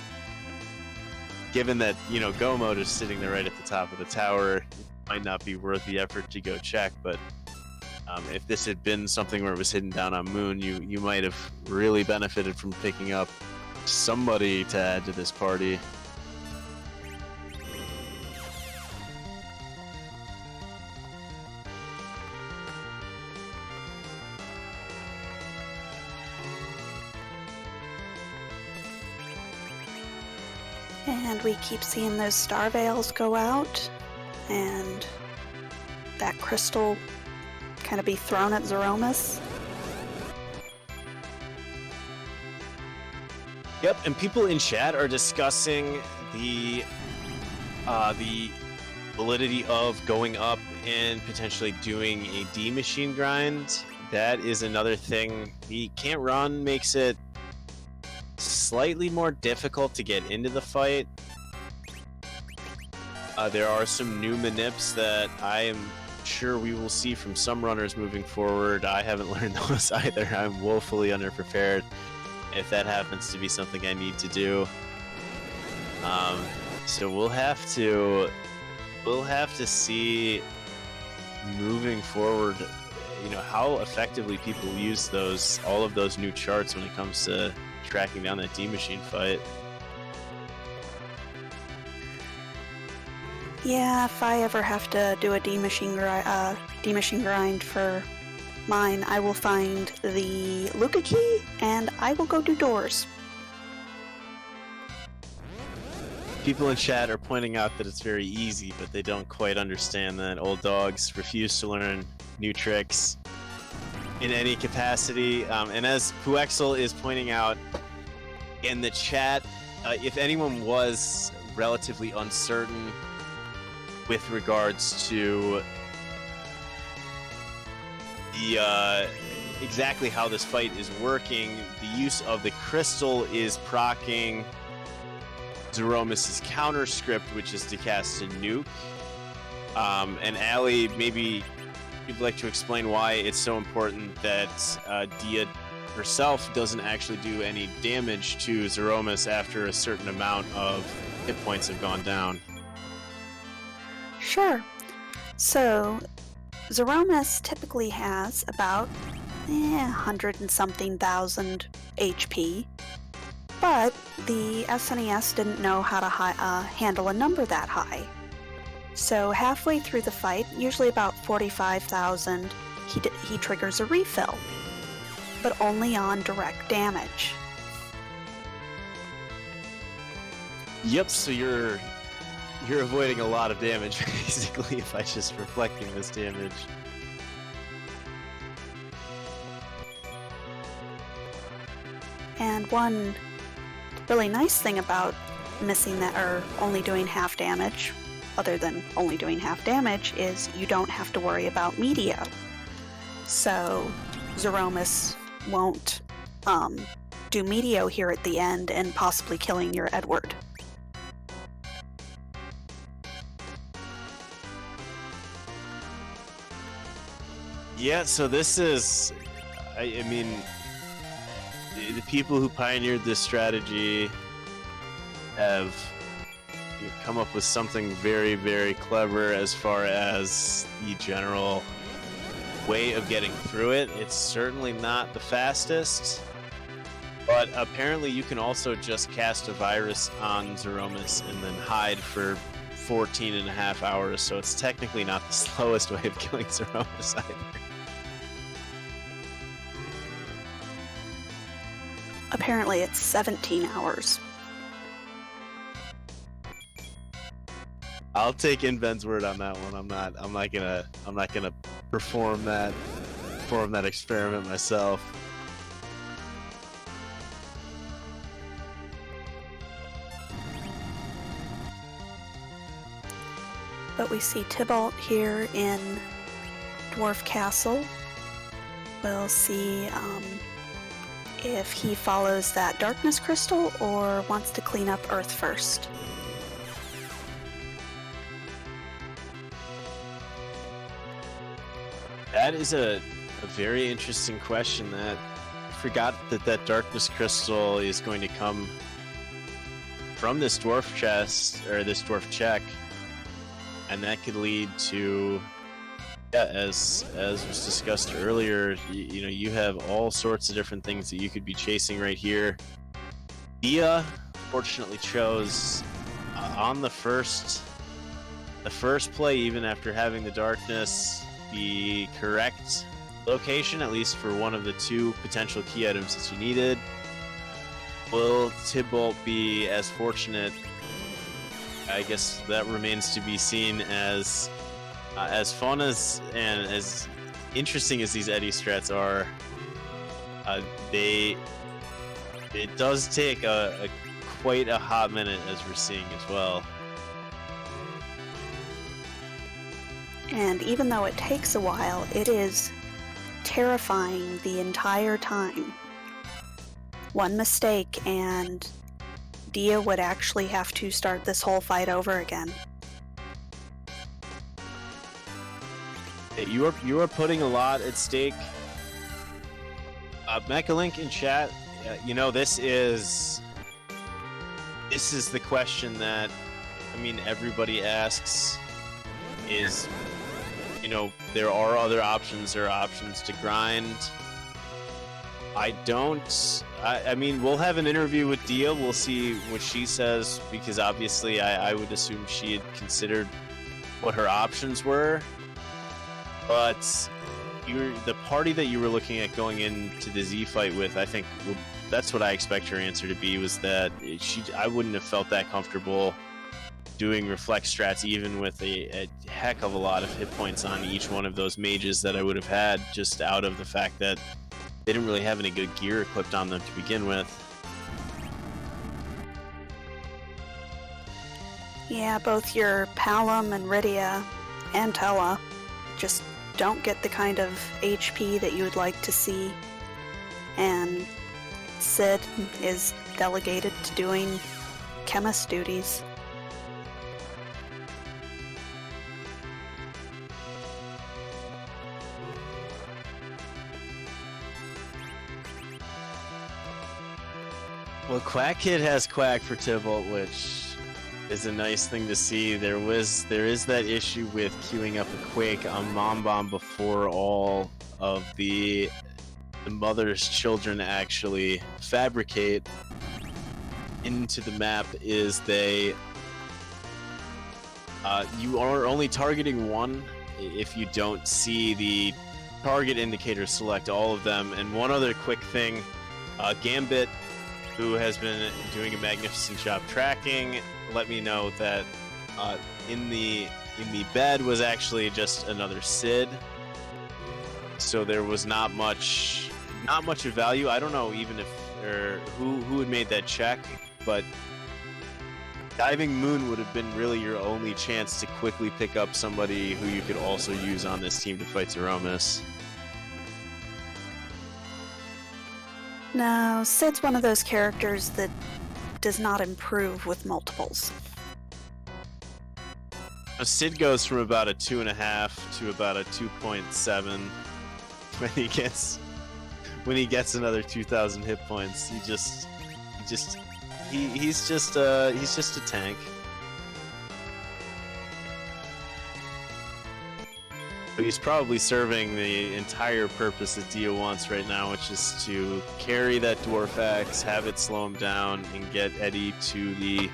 given that, go mode is sitting there right at the top of the tower, it might not be worth the effort to go check, but if this had been something where it was hidden down on Moon, you might have really benefited from picking up somebody to add to this party. And we keep seeing those star veils go out, and that crystal kind of be thrown at Threemus. Yep, and people in chat are discussing the validity of going up and potentially doing a D machine grind. That is another thing. The can't run makes it slightly more difficult to get into the fight. There are some new manips that I am sure we will see from some runners moving forward. I haven't learned those either. I'm woefully underprepared if that happens to be something I need to do. So we'll have to see moving forward, how effectively people use all of those new charts when it comes to tracking down that D machine fight. Yeah, if I ever have to do a D machine grind for mine, I will find the Luca key and I will go do doors. People in chat are pointing out that it's very easy, but they don't quite understand that old dogs refuse to learn new tricks in any capacity. And as Puexel is pointing out in the chat, if anyone was relatively uncertain with regards to the exactly how this fight is working, the use of the crystal is proccing Threemus' counter script, which is to cast a nuke. And Allie, maybe you'd like to explain why it's so important that Dia herself doesn't actually do any damage to Threemus after a certain amount of hit points have gone down. Sure. So, Threemus typically has about 100 and something thousand HP, but the SNES didn't know how to handle a number that high. So halfway through the fight, usually about 45,000, he triggers a refill, but only on direct damage. Yep, so you're avoiding a lot of damage, basically, by just reflecting this damage. And one really nice thing about missing that, or only doing half damage, other than only doing half damage, is you don't have to worry about Meteo. So Threemus won't do Meteo here at the end and possibly killing your Edward. Yeah, so this is, I mean, the people who pioneered this strategy have come up with something very, very clever as far as the general way of getting through it. It's certainly not the fastest, but apparently you can also just cast a virus on Threemus and then hide for 14 and a half hours, so it's technically not the slowest way of killing Threemus either. Apparently it's 17 hours. I'll take InVen's word on that one. I'm not gonna perform that experiment myself. But we see Tybalt here in Dwarf Castle. We'll see if he follows that darkness crystal or wants to clean up Earth first. That is a very interesting question. That I forgot that darkness crystal is going to come from this dwarf chest, or this dwarf check, and that could lead to, yeah, as was discussed earlier, you know, you have all sorts of different things that you could be chasing right here. Dia fortunately chose on the first play, even after having the darkness, the correct location, at least for one of the two potential key items that you needed. Will Tybalt be as fortunate? I guess that remains to be seen. As fun as and as interesting as these Eddie strats are, it does take quite a hot minute, as we're seeing as well. And even though it takes a while, it is terrifying the entire time. One mistake and Dia would actually have to start this whole fight over again. You are putting a lot at stake. Mechalink in chat, you know, this is the question that, I mean, everybody asks is, you know, there are other options. There are options to grind. I mean, we'll have an interview with Dia. We'll see what she says, because obviously I would assume she had considered what her options were. But the party that you were looking at going into the Z fight with, I think that's what I expect her answer to be, was that I wouldn't have felt that comfortable doing reflect strats, even with a heck of a lot of hit points on each one of those mages that I would have had, just out of the fact that they didn't really have any good gear equipped on them to begin with. Yeah, both your Palom and Rydia and Tella just don't get the kind of HP that you would like to see. And Sid is delegated to doing chemist duties. Well, Quack Kid has Quack for Tybalt, which is a nice thing to see. There is that issue with queuing up a Quake on Mom Bomb before all of the mother's children actually fabricate into the map. Is you are only targeting one if you don't see the target indicator select all of them. And one other quick thing, Gambit, who has been doing a magnificent job tracking, let me know that in the bed was actually just another Sid, so there was not much of value. I don't know even if who had made that check, but Diving Moon would have been really your only chance to quickly pick up somebody who you could also use on this team to fight Threemus. No, Sid's one of those characters that does not improve with multiples. Sid goes from about a 2.5 to about a 2.7 when he gets another 2,000 hit points. He's just a tank. But he's probably serving the entire purpose that Dia wants right now, which is to carry that Dwarf Axe, have it slow him down, and get Eddie to the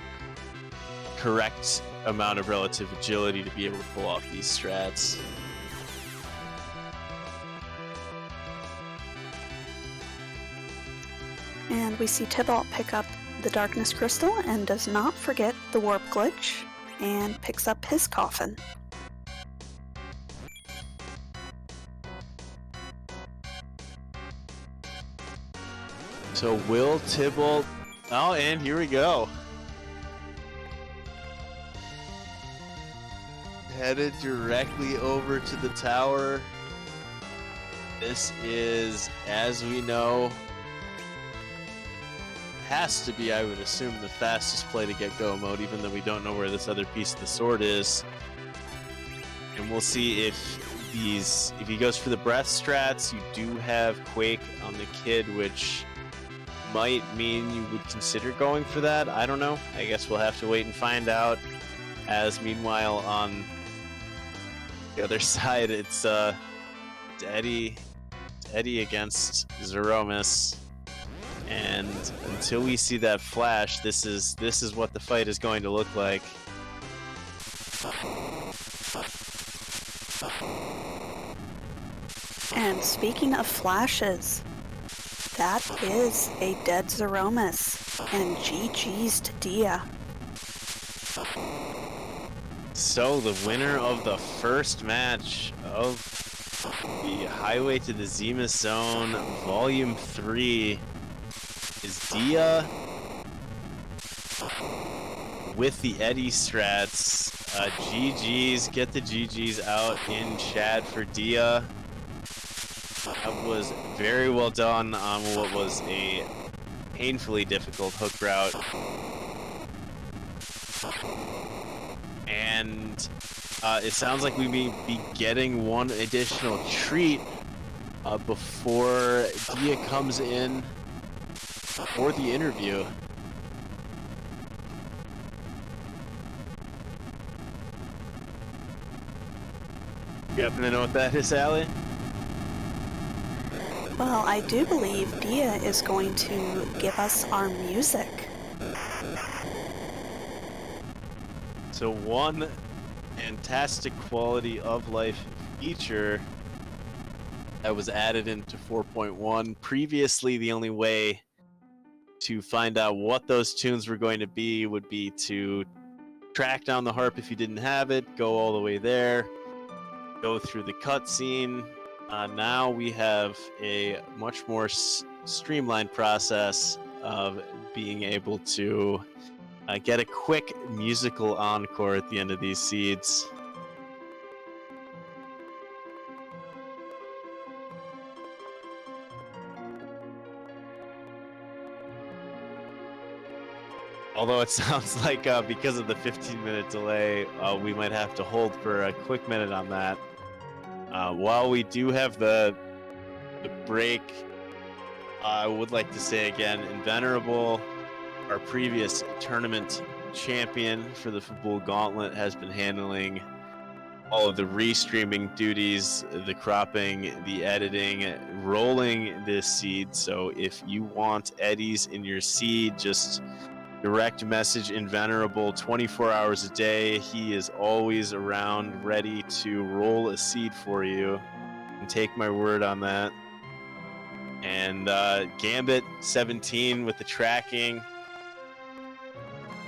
correct amount of relative agility to be able to pull off these strats. And we see Tybalt pick up the Darkness Crystal and does not forget the Warp Glitch, and picks up his coffin. So will Tybalt... Oh, and here we go. headed directly over to the tower. This is, as we know, has to be, I would assume, the fastest play to get go mode, even though we don't know where this other piece of the sword is. And we'll see if he goes for the breath strats. You do have Quake on the kid, which might mean you would consider going for that. I don't know. I guess we'll have to wait and find out. As meanwhile, on the other side, it's Eddie against Threemus. And until we see that flash, this is what the fight is going to look like. And speaking of flashes, that is a dead Threemus, and GG's to Dia. So the winner of the first match of the Highway to the Threemus Zone Volume 3 is Dia with the Eddie strats. GG's, get the GG's out in chat for Dia. That was very well done on what was a painfully difficult hook route. And it sounds like we may be getting one additional treat before Dia comes in for the interview. You happen to know what that is, Allie? Well, I do believe Dia is going to give us our music. So one fantastic quality of life feature that was added into 4.1. Previously, the only way to find out what those tunes were going to be would be to track down the harp if you didn't have it, go all the way there, go through the cutscene. Now we have a much more streamlined process of being able to get a quick musical encore at the end of these seeds. Although it sounds like because of the 15-minute delay, we might have to hold for a quick minute on that. While we do have the break, I would like to say again, Invenerable, our previous tournament champion for the Fabul Gauntlet, has been handling all of the restreaming duties, the cropping, the editing, rolling this seed. So if you want Eddies in your seed, just direct message Invenerable 24 hours a day. He is always around, ready to roll a seed for you. And take my word on that. And Gambit 17 with the tracking.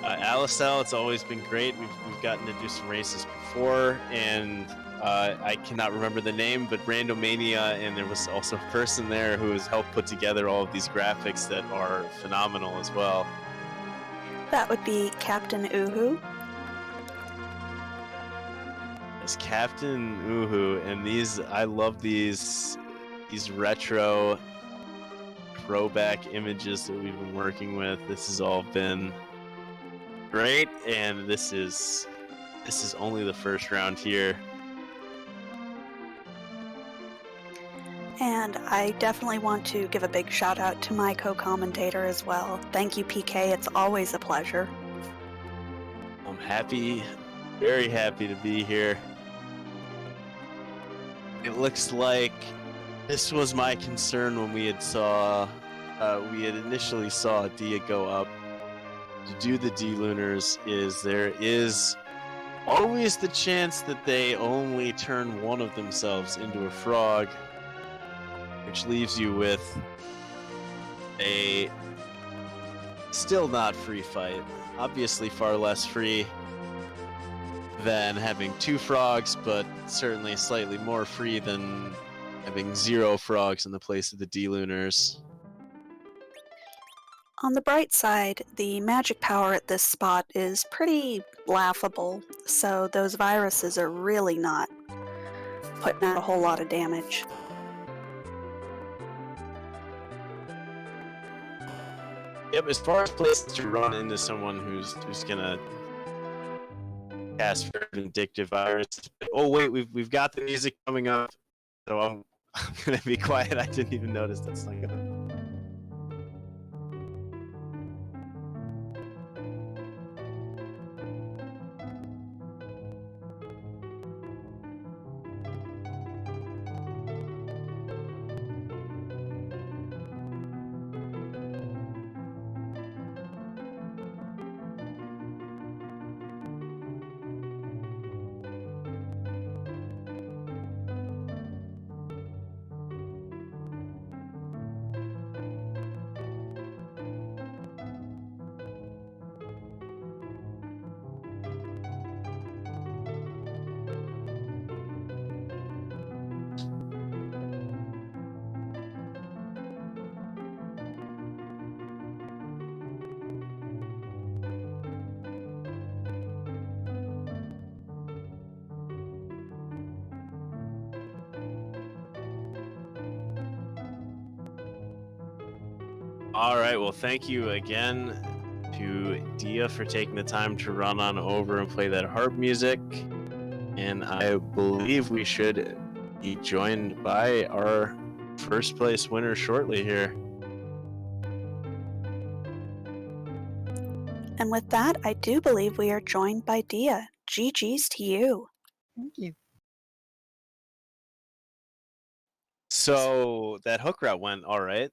Alicel, it's always been great. We've gotten to do some races before, and I cannot remember the name, but Randomania, and there was also a person there who has helped put together all of these graphics that are phenomenal as well. That would be Captain Uhu. It's Captain Uhu, and I love these retro throwback images that we've been working with. This has all been great, and this is only the first round here. And I definitely want to give a big shout out to my co-commentator as well. Thank you, PK. It's always a pleasure. I'm happy, very happy to be here. It looks like this was my concern when we had initially saw Dia go up to do the D-Lunars, is there is always the chance that they only turn one of themselves into a frog, which leaves you with a still not free fight. Obviously far less free than having two frogs, but certainly slightly more free than having 0 frogs in the place of the D-Lunars. On the bright side, the magic power at this spot is pretty laughable, so those viruses are really not putting out a whole lot of damage. Yep, as far as places to run into someone who's gonna cast vindictive virus. Oh wait, we've got the music coming up, so I'm gonna be quiet. I didn't even notice that song. All right, well, thank you again to Dia for taking the time to run on over and play that harp music. And I believe we should be joined by our first place winner shortly here. And with that, I do believe we are joined by Dia. GG's to you. Thank you. So that hook route went all right.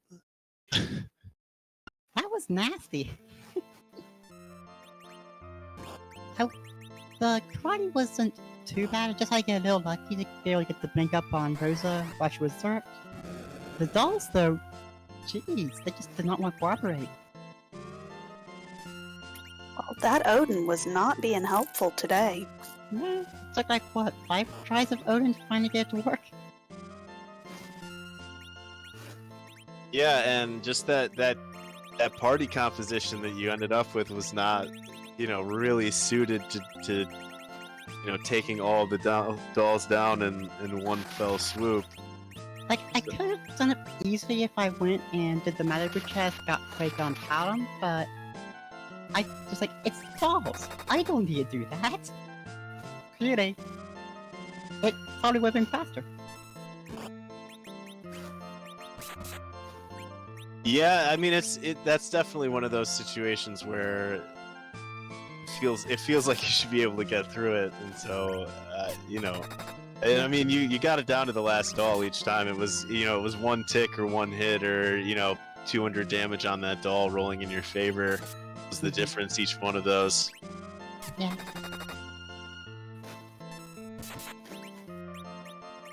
That was nasty. The karate wasn't too bad. I just had to get a little lucky to be able to get the blink up on Rosa while she was hurt. The dolls, though, jeez, they just did not want to cooperate. Well, that Odin was not being helpful today. No, it took like, what, 5 tries of Odin to finally get it to work? Yeah, and just that party composition that you ended up with was not, really suited to taking all the dolls down in one fell swoop. Like, I could have done it easily if I went and did the Malibu chest, got Quake on Talon, but I just like, it's dolls. I don't need to do that. Clearly, it probably would have been faster. Yeah, I mean that's definitely one of those situations where it feels like you should be able to get through it, and so I mean you got it down to the last doll each time. It was it was one tick or one hit or 200 damage on that doll rolling in your favor was the difference each one of those. Yeah.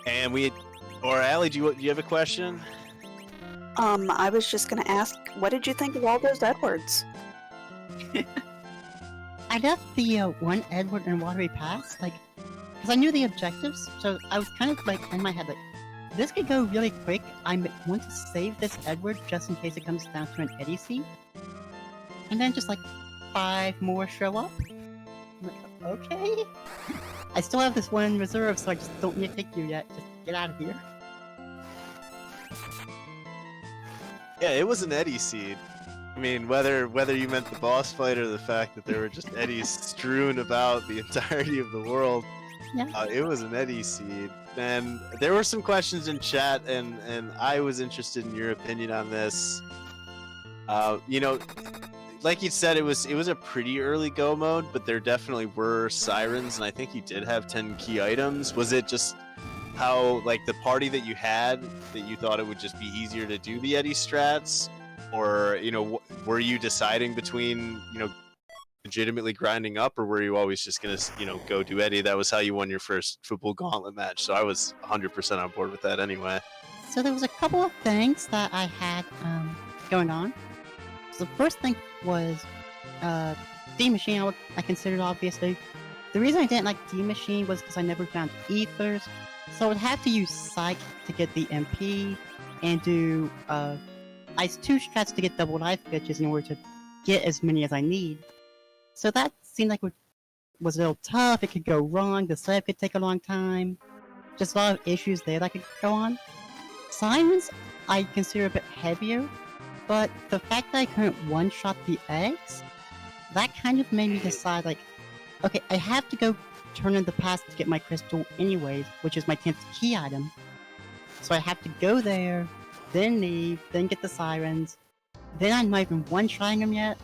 And Allie, do you have a question? I was just gonna ask, what did you think of all those Edwards? I left the one Edward and Watery Pass, like, because I knew the objectives, so I was kind of like in my head, like, this could go really quick. I want to save this Edward just in case it comes down to an Eddie seed. And then just like 5 more show up. I'm like, okay. I still have this one in reserve, so I just don't need to take you yet. Just get out of here. Yeah, it was an Eddie seed. I mean, whether you meant the boss fight or the fact that there were just Eddies strewn about the entirety of the world, Yeah. It was an Eddie seed. And there were some questions in chat, and I was interested in your opinion on this. Like you said, it was a pretty early go mode, but there definitely were sirens, and I think you did have 10 key items. Was it just how, like, the party that you had, that you thought it would just be easier to do the Eddie strats? Or, were you deciding between, legitimately grinding up, or were you always just going to, go do Eddie? That was how you won your first football gauntlet match, so I was 100% on board with that anyway. So there was a couple of things that I had going on. So the first thing was D-Machine, I considered, obviously. The reason I didn't like D-Machine was because I never found Ethers, so I would have to use Psych to get the MP, and do I used 2 strats to get double life glitches in order to get as many as I need. So that seemed like it was a little tough, it could go wrong, the save could take a long time. Just a lot of issues there that could go on. Sirens, I consider a bit heavier, but the fact that I couldn't one-shot the eggs, that kind of made me decide, like, okay, I have to go turn in the pass to get my crystal anyways, which is my 10th key item. So I have to go there, then leave, then get the sirens, then I'm not even one-shotting them yet.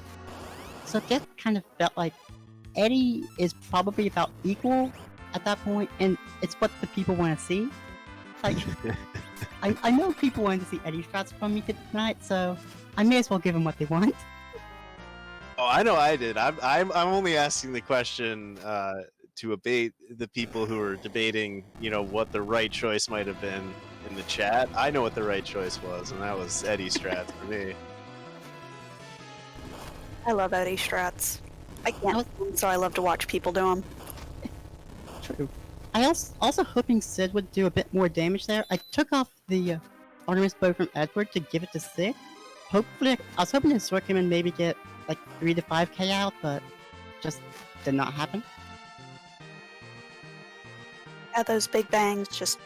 So it just kind of felt like Eddie is probably about equal at that point, and it's what the people want to see. Like, I know people wanted to see Eddie strats from me tonight, so I may as well give them what they want. Oh, I know I did. I'm only asking the question to abate the people who are debating, you know, what the right choice might have been in the chat. I know what the right choice was, and that was Eddie strats for me. I love Eddie strats. I can't, so I love to watch people do them. True. I also hoping Sid would do a bit more damage there. I took off the Artemis bow from Edward to give it to Sid. Hopefully, I was hoping to Sword him and maybe get like 3 to 5k out, but just did not happen. Yeah, those big bangs just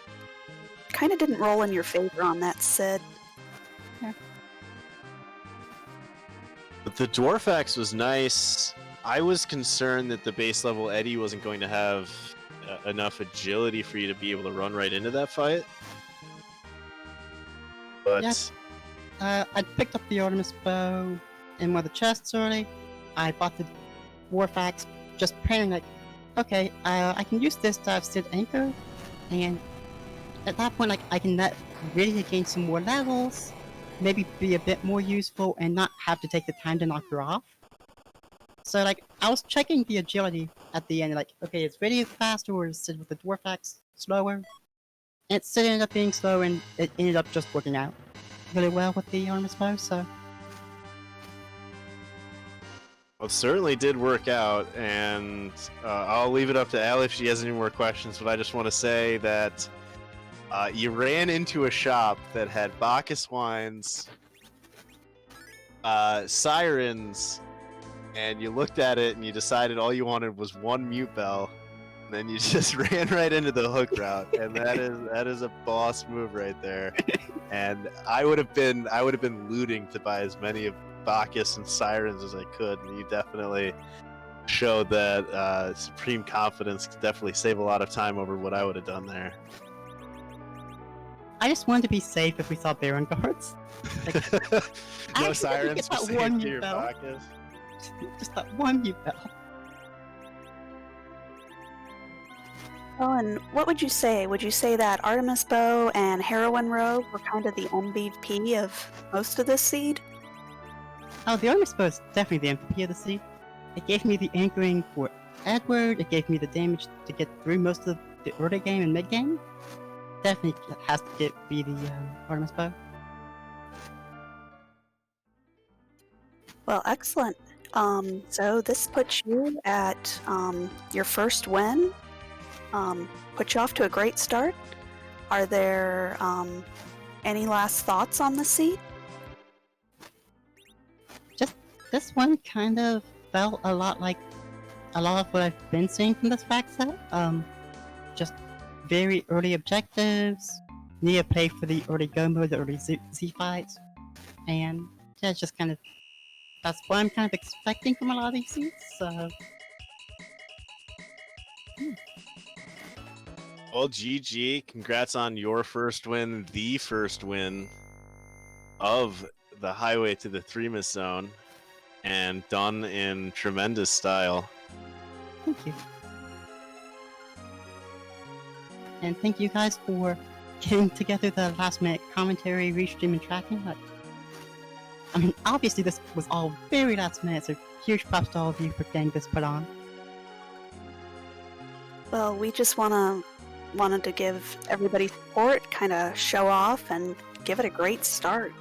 kind of didn't roll in your favor on that Sid. Yeah. But the Dwarf Axe was nice. I was concerned that the base level Eddie wasn't going to have enough agility for you to be able to run right into that fight. But yeah. I picked up the Artemis bow in one of the chests early. I bought the Dwarf Axe, just praying like, okay, I can use this to have Sid anchor, and at that point, like, I can really gain some more levels, maybe be a bit more useful, and not have to take the time to knock her off. So, like, I was checking the agility at the end, like, okay, is Sid faster or is Sid with the Dwarf Axe slower? And Sid ended up being slow, and it ended up just working out really well with the Artemis bow, so... Well, it certainly did work out, and I'll leave it up to Allie if she has any more questions, but I just want to say that you ran into a shop that had Bacchus wines, sirens, and you looked at it and you decided all you wanted was one mute bell, and then you just ran right into the hook route, and that is a boss move right there. And I would have been looting to buy as many of Bacchus and sirens as I could, and you definitely showed that supreme confidence could definitely save a lot of time over what I would have done there. I just wanted to be safe if we saw Baron guards. Like, No sirens, get just that one to your mute bell. Bacchus. Just that one mute bell. Oh, and what would you say? Would you say that Artemis bow and Heroine robe were kind of the MVP of most of this seed? Oh, the Artemis bow is definitely the MVP of the seed. It gave me the anchoring for Edward, it gave me the damage to get through most of the early game and mid game. Definitely has to be the Artemis bow. Well, excellent. So this puts you at your first win. Put you off to a great start. Are there any last thoughts on the seed? Just this one kind of felt a lot like a lot of what I've been seeing from this fact set. Just very early objectives, need to play for the early go mode, the early Z fights, and yeah, it's just kind of that's what I'm kind of expecting from a lot of these seeds. So. Well, GG, congrats on your first win, the first win of the highway to the Threemus zone, and done in tremendous style. Thank you. And thank you guys for getting together the last minute commentary, restream, and tracking. I mean, obviously this was all very last minute, so huge props to all of you for getting this put on. Well, we just wanted to give everybody support, kind of show off, and give it a great start.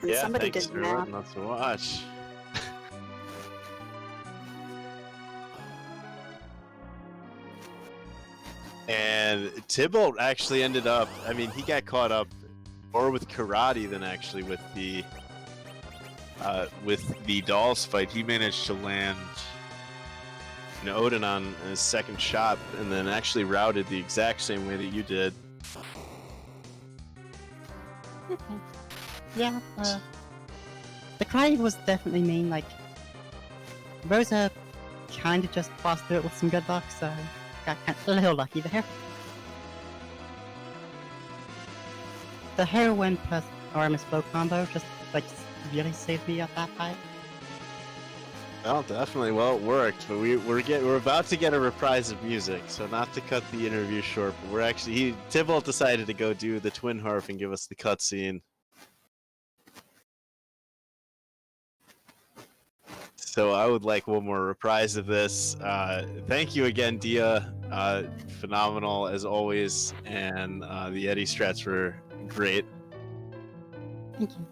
And Yeah, somebody thanks did for math. letting us watch. And Tybalt actually ended up, I mean, he got caught up more with karate than actually with the dolls fight. He managed to land Odin on his second shot and then actually routed the exact same way that you did. Okay. Yeah, the karate was definitely mean. Like, Rosa kind of just passed through it with some good luck, so got a little lucky there. The heroin plus Artemis Flow combo just like really saved me at that fight. Well, definitely. Well, it worked, but we're about to get a reprise of music, so not to cut the interview short, but we're actually Tybalt decided to go do the twin harp and give us the cutscene. So I would like one more reprise of this. Thank you again, Dia. Phenomenal as always, and the Eddie strats were great. Thank you.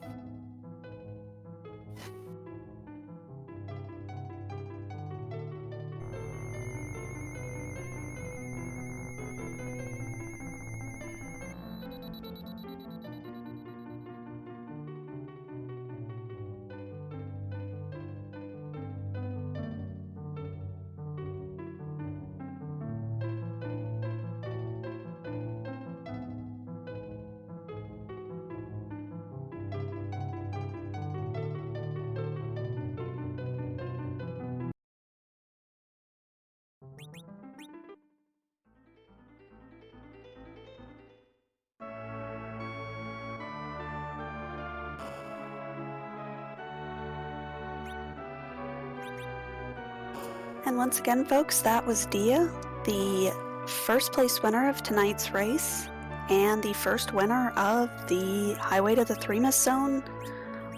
And once again, folks, that was Dia, the first place winner of tonight's race, and the first winner of the Highway to the Threemus Zone.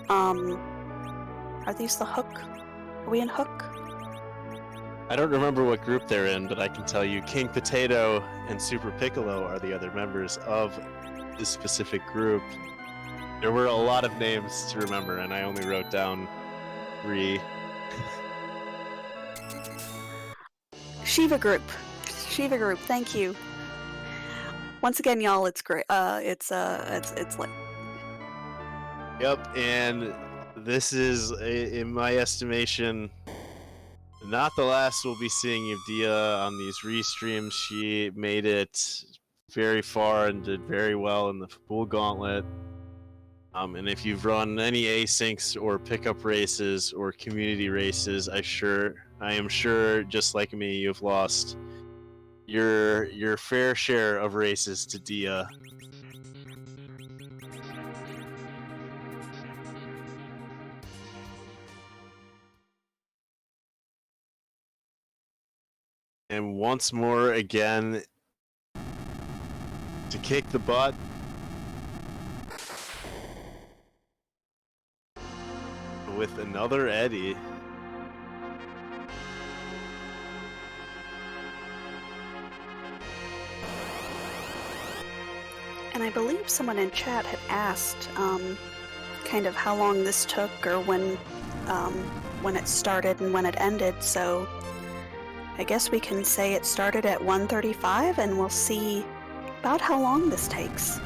Are these the Hook? Are we in Hook? I don't remember what group they're in, but I can tell you King Potato and Super Piccolo are the other members of this specific group. There were a lot of names to remember, and I only wrote down 3. Shiva Group. Shiva Group, thank you. Once again, y'all, it's great. It's like... Yep, and this is, in my estimation, not the last we'll be seeing of Dia on these restreams. She made it very far and did very well in the full gauntlet. And if you've run any asyncs or pickup races or community races, I am sure, just like me, you've lost your fair share of races to Dia. And once more, again, to kick the butt. With another Eddie. And I believe someone in chat had asked kind of how long this took or when it started and when it ended, so I guess we can say it started at 1:35 and we'll see about how long this takes.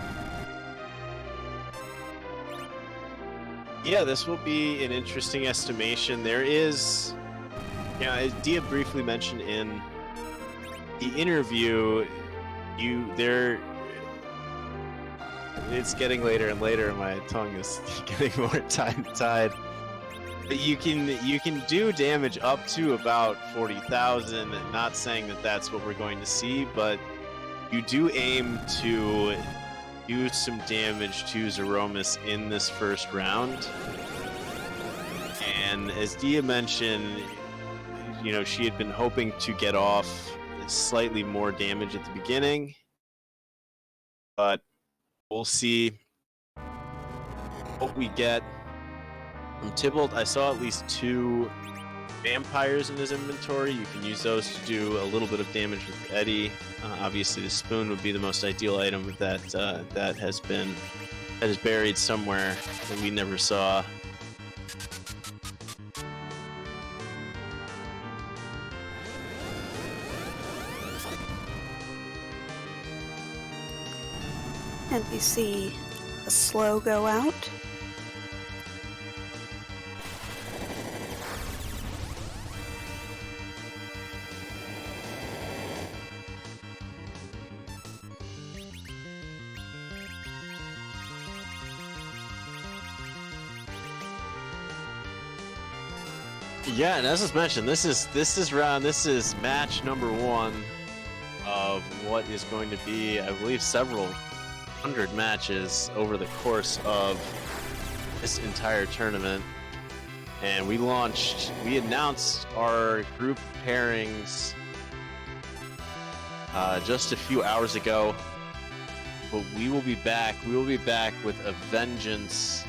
Yeah, this will be an interesting estimation. There is, as Dia briefly mentioned in the interview, it's getting later and later, and my tongue is getting more tied. But you can do damage up to about 40,000. Not saying that that's what we're going to see, but you do aim to do some damage to Zeromus in this first round. And as Dia mentioned, she had been hoping to get off slightly more damage at the beginning, but we'll see what we get from Tybalt. I saw at least 2 vampires in his inventory. You can use those to do a little bit of damage with Eddie. Obviously, the spoon would be the most ideal item that is buried somewhere that we never saw. And we see a slow go out. Yeah, and as was mentioned, this is match number 1 of what is going to be, I believe, several hundred matches over the course of this entire tournament. And we announced our group pairings just a few hours ago, but we will be back. We will be back with a vengeance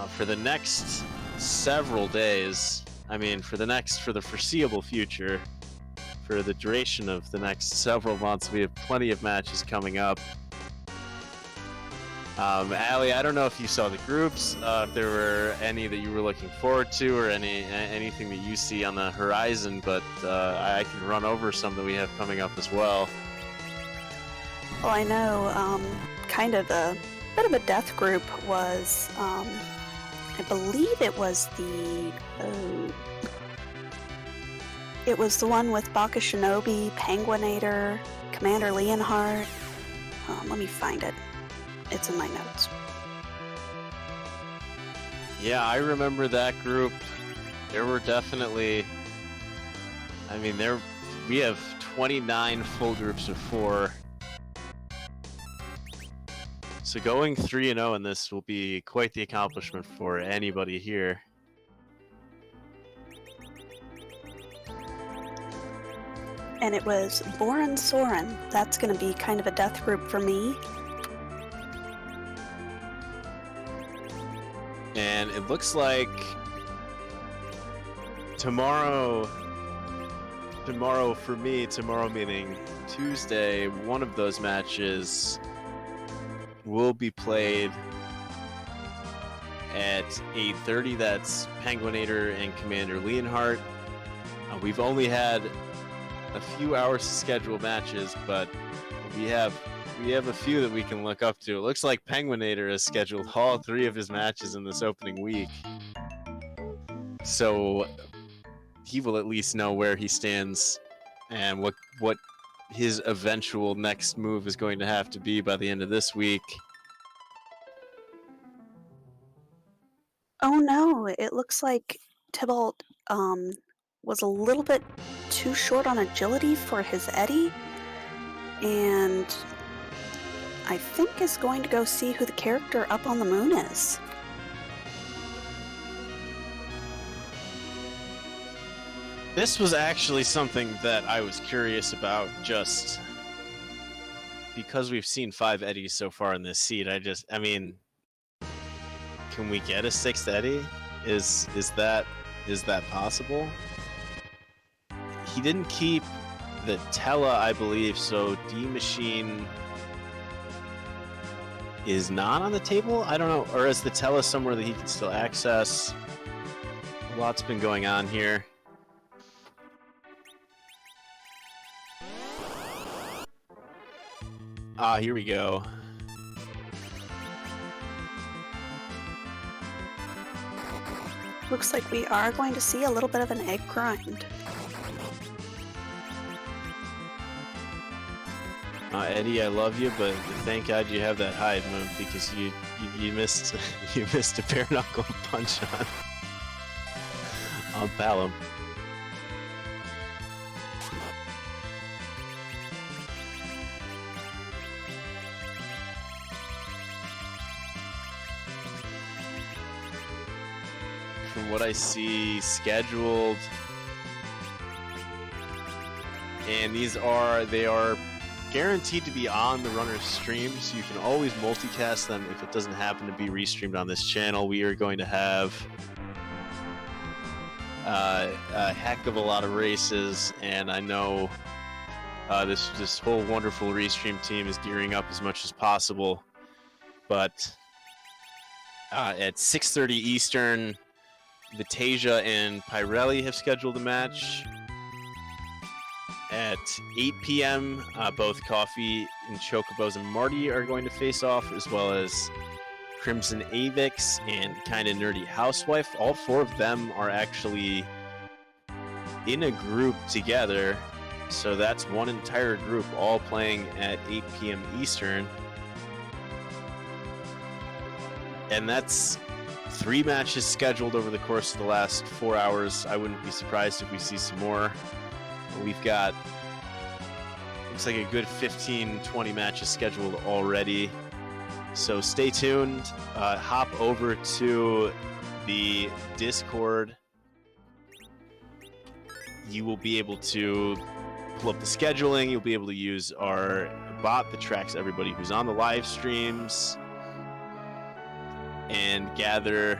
for the next several days. I mean, for the foreseeable future, for the duration of the next several months. We have plenty of matches coming up. Allie, I don't know if you saw the groups, if there were any that you were looking forward to, or anything that you see on the horizon, but I can run over some that we have coming up as well. Well, I know kind of a bit of a death group was, I believe it was it was the one with Baka Shinobi, Penguinator, Commander Leonhardt. Let me find it. It's in my notes. Yeah, I remember that group. There were definitely, I mean, we have 29 full groups of 4. So going 3-0 in this will be quite the accomplishment for anybody here. And it was Boran Soren. That's going to be kind of a death group for me. And it looks like tomorrow for me, tomorrow meaning Tuesday, one of those matches will be played at 8:30. That's Penguinator and Commander Leonhardt. We've only had a few hours to schedule matches, but we have a few that we can look up to. It looks like Penguinator has scheduled all 3 of his matches in this opening week, so he will at least know where he stands and what his eventual next move is going to have to be by the end of this week. Oh no, it looks like Tybalt was a little bit too short on agility for his Eddie, and I think is going to go see who the character up on the moon is. This was actually something that I was curious about, just because we've seen 5 Eddies so far in this seed. I mean, can we get a 6th Eddie? Is that possible? He didn't keep the Tella, I believe, so D Machine is not on the table? I don't know. Or is the Tella somewhere that he can still access? A lot's been going on here. Ah, here we go. Looks like we are going to see a little bit of an egg grind. Eddie, I love you, but thank God you have that hive move, because you missed you missed a bare knuckle punch on Palom. From what I see scheduled, and they are guaranteed to be on the runner's stream, so you can always multicast them if it doesn't happen to be restreamed on this channel. We are going to have a heck of a lot of races, and I know this whole wonderful restream team is gearing up as much as possible. But at 6:30 Eastern, Vitasia and Pirelli have scheduled a match. At 8 p.m., both Coffee and Chocobos and Marty are going to face off, as well as Crimson Avix and Kinda Nerdy Housewife. All four of them are actually in a group together, so that's one entire group all playing at 8 p.m. Eastern. And that's 3 matches scheduled over the course of the last 4 hours. I wouldn't be surprised if we see some more. We've got, looks like a good 15-20 matches scheduled already. So stay tuned. Hop over to the Discord. You will be able to pull up the scheduling. You'll be able to use our bot that tracks everybody who's on the live streams and gather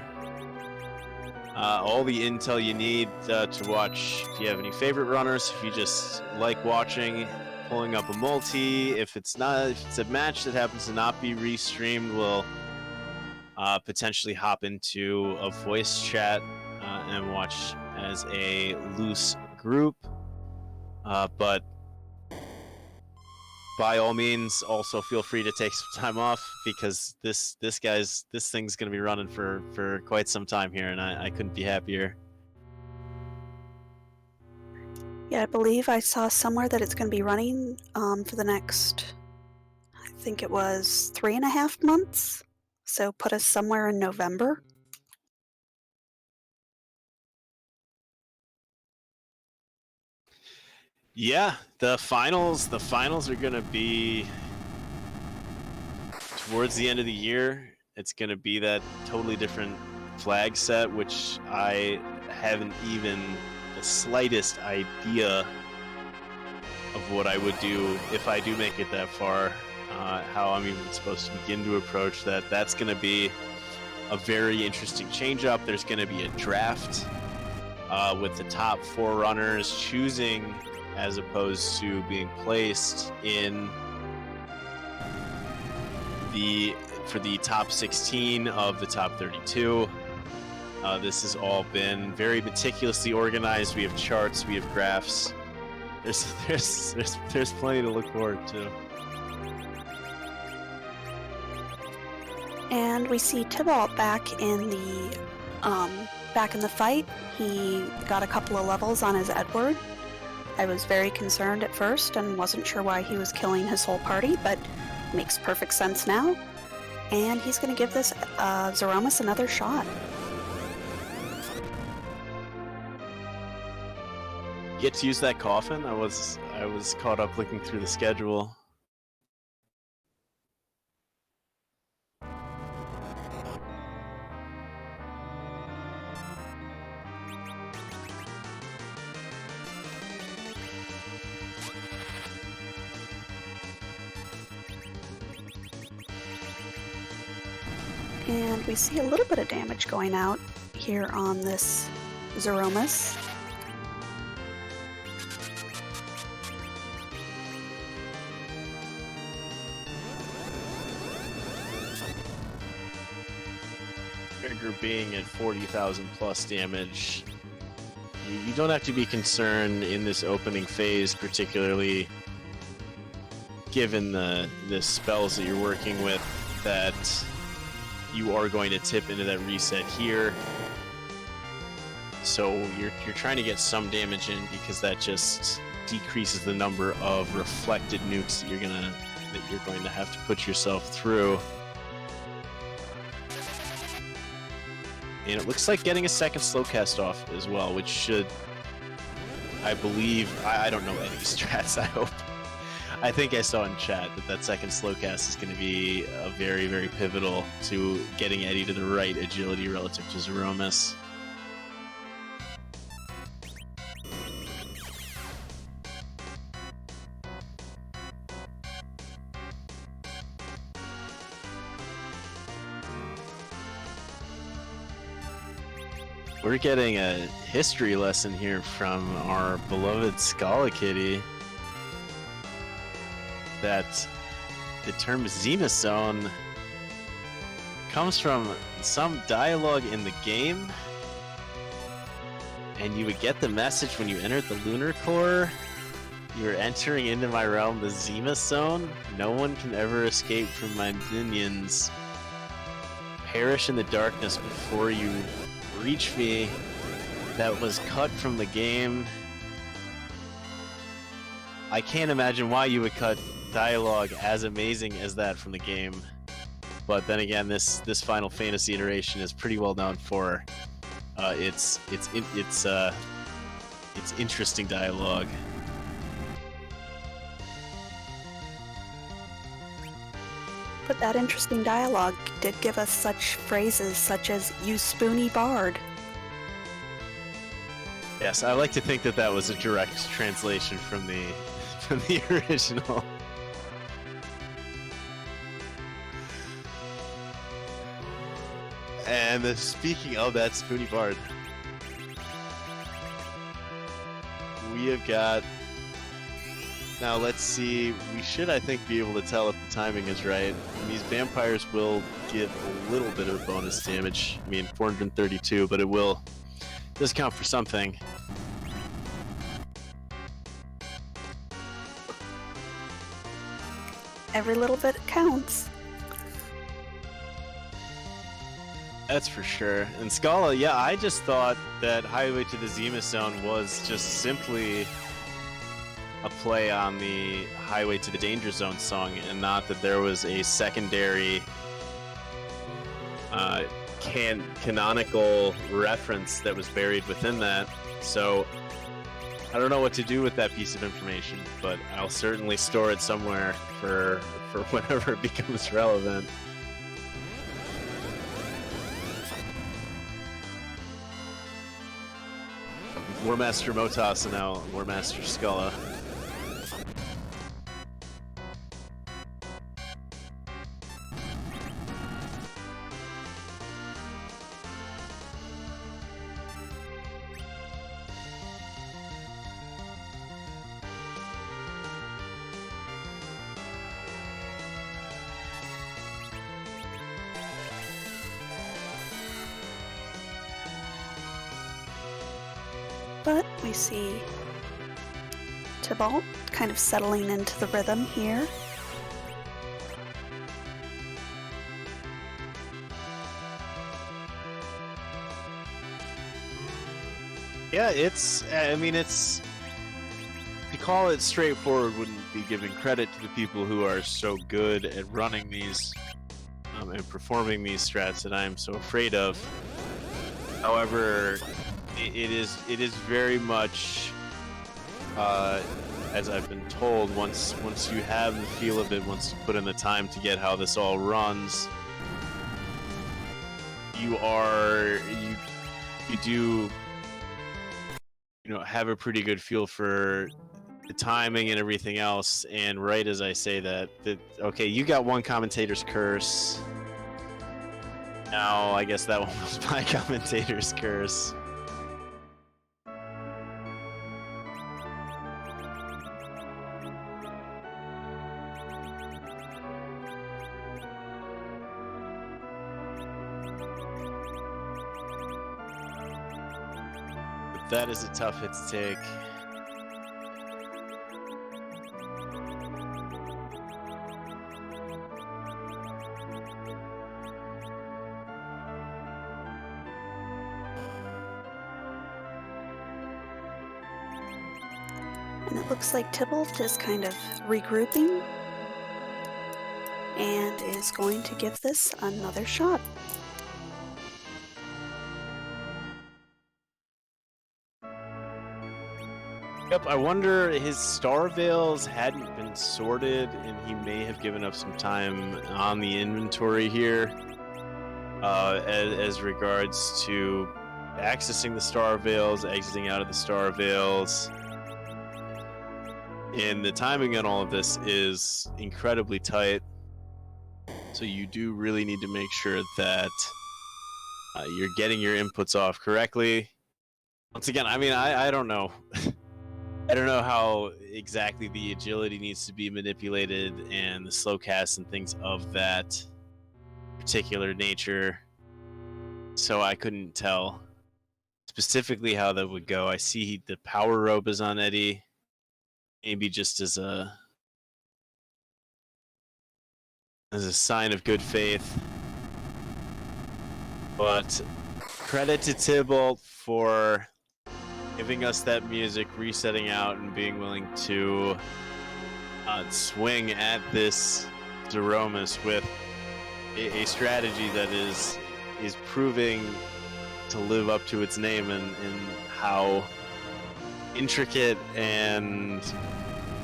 all the intel you need to watch. If you have any favorite runners, if you just like watching, pulling up a multi, if it's a match that happens to not be restreamed, we'll potentially hop into a voice chat and watch as a loose group. But by all means, also feel free to take some time off, because this thing's gonna be running for quite some time here, and I couldn't be happier. Yeah, I believe I saw somewhere that it's going to be running for the next, I think it was 3.5 months. So put us somewhere in November. Yeah, the finals are gonna be towards the end of the year. It's gonna be that totally different flag set, which I haven't even the slightest idea of what I would do if I do make it that far. How I'm even supposed to begin to approach that. That's gonna be a very interesting change up. There's gonna be a draft with the top 4 runners choosing, as opposed to being placed in for the top 16 of the top 32. This has all been very meticulously organized. We have charts, we have graphs. There's plenty to look forward to. And we see Tybalt back in the fight. He got a couple of levels on his Edward. I was very concerned at first and wasn't sure why he was killing his whole party, but makes perfect sense now. And he's going to give this Zeromus another shot. Get to use that coffin? I was caught up looking through the schedule. And we see a little bit of damage going out here on this Zeromus. Trigger being at 40,000 plus damage. You don't have to be concerned in this opening phase, particularly given the spells that you're working with, that you are going to tip into that reset here. So you're trying to get some damage in, because that just decreases the number of reflected nukes that you're going to have to put yourself through. And it looks like getting a second slow cast off as well, which should, I believe, I don't know any strats, I hope. I think I saw in chat that second slow cast is going to be very, very pivotal to getting Eddie to the right agility relative to Zeromus. We're getting a history lesson here from our beloved Scala-Kitty. That the term Xenozone comes from some dialogue in the game, and you would get the message when you entered the lunar core, You're entering into my realm, the Threemus zone. No one can ever escape from my minions. Perish in the darkness before you reach me. That was cut from the game. I can't imagine why you would cut dialogue as amazing as that from the game. But then again, this Final Fantasy iteration is pretty well known for its interesting dialogue. But that interesting dialogue did give us such phrases such as "you spoony bard." Yes, I like to think that that was a direct translation from the original. And speaking of that spoony bard, we have got. Now let's see. We should, I think, be able to tell if the timing is right. These vampires will give a little bit of bonus damage. I mean, 432, but it does count for something. Every little bit counts. That's for sure. And Scala, yeah, I just thought that Highway to the Threemus Zone was just simply a play on the Highway to the Danger Zone song, and not that there was a secondary canonical reference that was buried within that. So I don't know what to do with that piece of information, but I'll certainly store it somewhere for whenever it becomes relevant. War Master Motas and now War Master Scala. But we see Tybalt kind of settling into the rhythm here. Yeah, to call it straightforward wouldn't be giving credit to the people who are so good at running these and performing these strats that I am so afraid of. However, it is very much, as I've been told, once you have the feel of it, once you put in the time to get how this all runs, you do have a pretty good feel for the timing and everything else. And right as I say that okay, you got one commentator's curse. Now I guess that one was my commentator's curse. That is a tough hit to take. And it looks like Tybalt is kind of regrouping and is going to give this another shot. Yep, I wonder his star veils hadn't been sorted and he may have given up some time on the inventory here as regards to accessing the star veils, exiting out of the star veils. And the timing on all of this is incredibly tight. So you do really need to make sure that you're getting your inputs off correctly. Once again, I mean, I don't know. I don't know how exactly the agility needs to be manipulated and the slow cast and things of that particular nature. So I couldn't tell specifically how that would go. I see the power rope is on Eddie. maybe just as a sign of good faith. But credit to Tybalt for giving us that music, resetting out, and being willing to swing at this Threemus with a strategy that is proving to live up to its name, and how intricate and,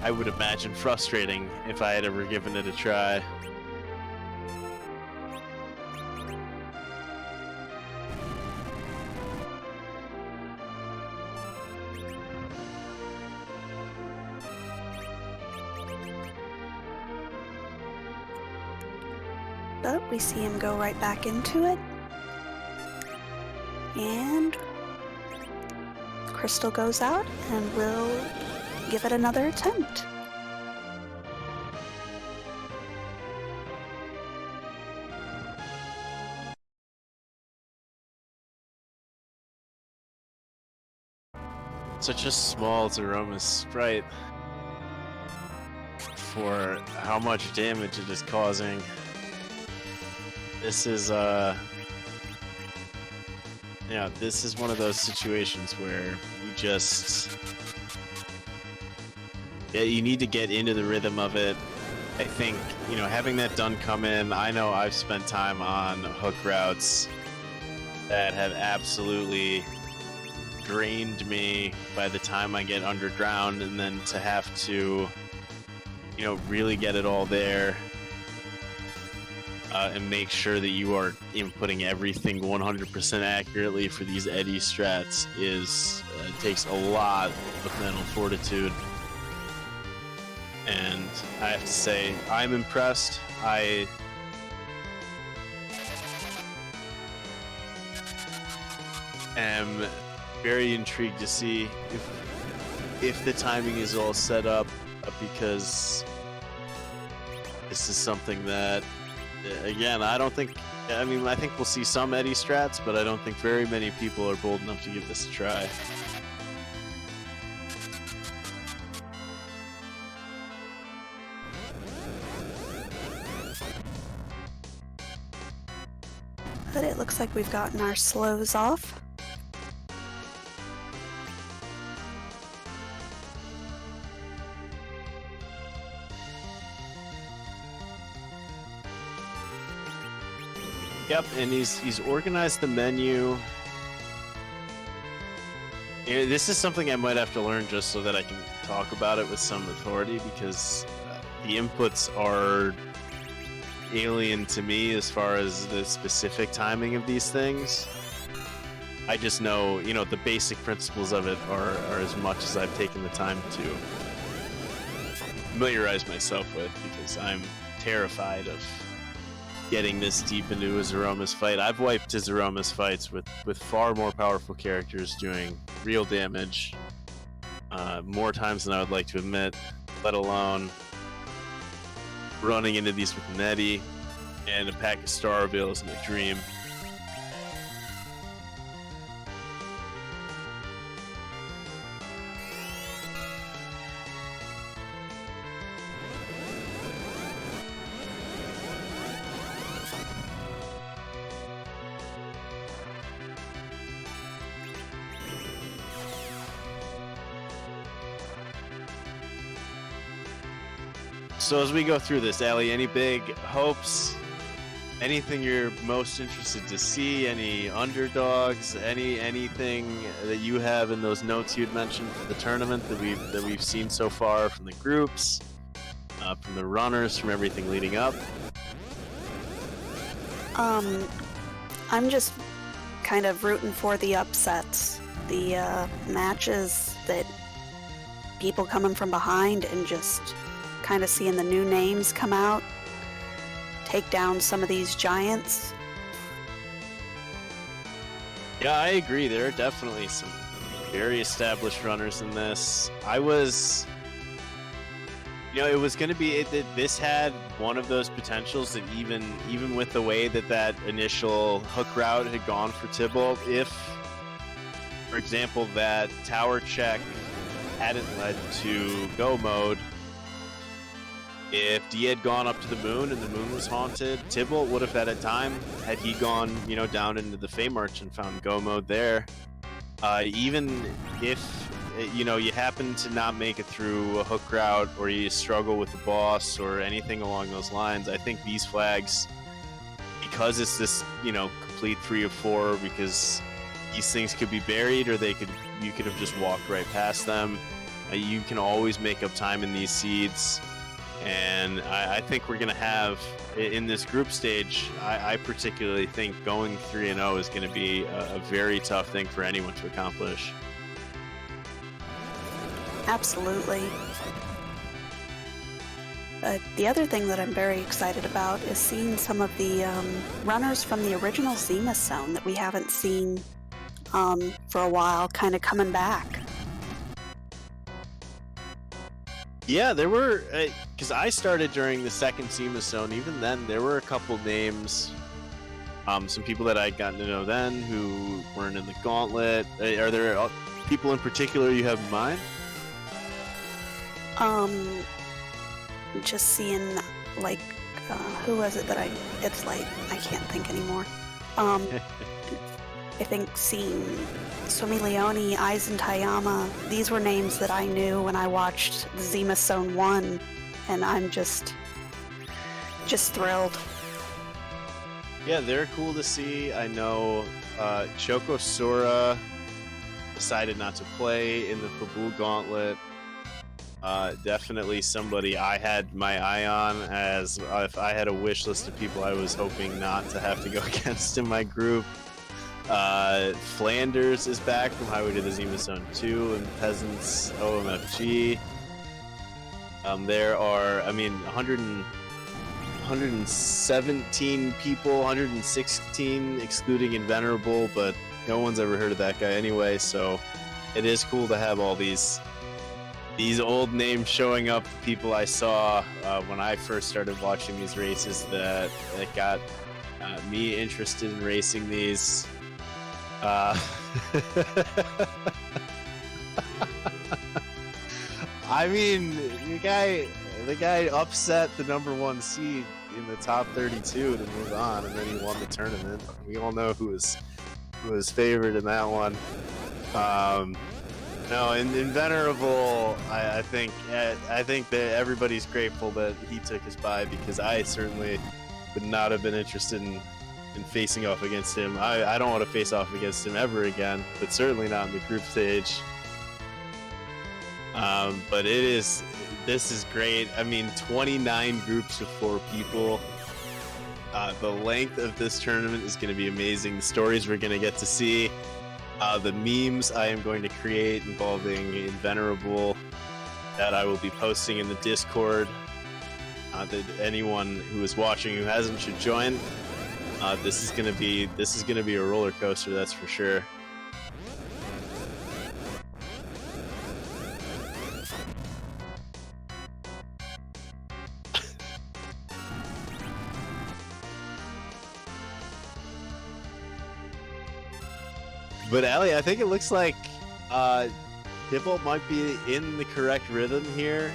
I would imagine, frustrating if I had ever given it a try. But we see him go right back into it. And Crystal goes out and will give it another attempt. Such a small Threemus sprite for how much damage it is causing. This is yeah, this is one of those situations where you just, yeah, you need to get into the rhythm of it. I think, you know, having that done come in, I know I've spent time on hook routes that have absolutely drained me by the time I get underground, and then to have to, you know, really get it all there. And make sure that you are inputting everything 100% accurately for these Eddie strats takes a lot of mental fortitude. And I have to say, I'm impressed. I am very intrigued to see if the timing is all set up, because this is something that, again, I think we'll see some Eddie strats, but I don't think very many people are bold enough to give this a try. But it looks like we've gotten our slows off. Yep, and he's organized the menu. Yeah, this is something I might have to learn just so that I can talk about it with some authority, because the inputs are alien to me as far as the specific timing of these things. I just know, you know, the basic principles of it are as much as I've taken the time to familiarize myself with, because I'm terrified of getting this deep into a Threemus fight. I've wiped Threemus fights with far more powerful characters doing real damage more times than I would like to admit, let alone running into these with an Eddie and a pack of Starbills in a dream. So as we go through this, Allie, any big hopes? Anything you're most interested to see? Any underdogs? Anything that you have in those notes you'd mentioned for the tournament that we've seen so far from the groups, from the runners, from everything leading up? I'm just kind of rooting for the upsets, the matches that people coming from behind and just kind of seeing the new names come out, take down some of these giants. Yeah, I agree. There are definitely some very established runners in this. I was, you know, it was going to be, this had one of those potentials that even with the way that initial hook route had gone for Tybalt, if, for example, that tower check hadn't led to go mode, if D had gone up to the moon and the moon was haunted, Tybalt would have had a time had he gone, you know, down into the Feymarch and found go mode there. Even if, you know, you happen to not make it through a hook route or you struggle with the boss or anything along those lines, I think these flags, because it's this, you know, complete 3 of 4, because these things could be buried or you could have just walked right past them. You can always make up time in these seeds. And I think we're going to have, in this group stage, I particularly think going 3-0 is going to be a very tough thing for anyone to accomplish. Absolutely. The other thing that I'm very excited about is seeing some of the runners from the original Threemus zone that we haven't seen for a while kind of coming back. Yeah, there were, because I started during the second Threemus zone. Even then, there were a couple names, some people that I'd gotten to know then who weren't in the gauntlet. Are there people in particular you have in mind? Just seeing, like, who was it that it's like, I can't think anymore. I think seeing Somi Leone, Aizen Tayama, these were names that I knew when I watched the Threemus Zone 1, and I'm just thrilled. Yeah, they're cool to see. I know Shoko Sora decided not to play in the Fabul Gauntlet. Definitely somebody I had my eye on, as if I had a wish list of people I was hoping not to have to go against in my group. Flanders is back from Highway to the Threemus Zone 2 and Peasants OMFG. There are, I mean, 117 people, 116 excluding Invenerable, but no one's ever heard of that guy anyway, so it is cool to have all these old names showing up, people I saw when I first started watching these races that got me interested in racing these. I mean, the guy upset the #1 seed in the top 32 to move on, and then he won the tournament. We all know who was favored in that one. No, in Venerable, I think that everybody's grateful that he took his bye, because I certainly would not have been interested in facing off against him. I don't want to face off against him ever again, but certainly not in the group stage. But this is great. I mean, 29 groups of 4 people. The length of this tournament is going to be amazing. The stories we're going to get to see. The memes I am going to create involving Invenerable that I will be posting in the Discord. That anyone who is watching who hasn't should join. This is gonna be a roller coaster, that's for sure. But Allie, I think it looks like Tybalt might be in the correct rhythm here.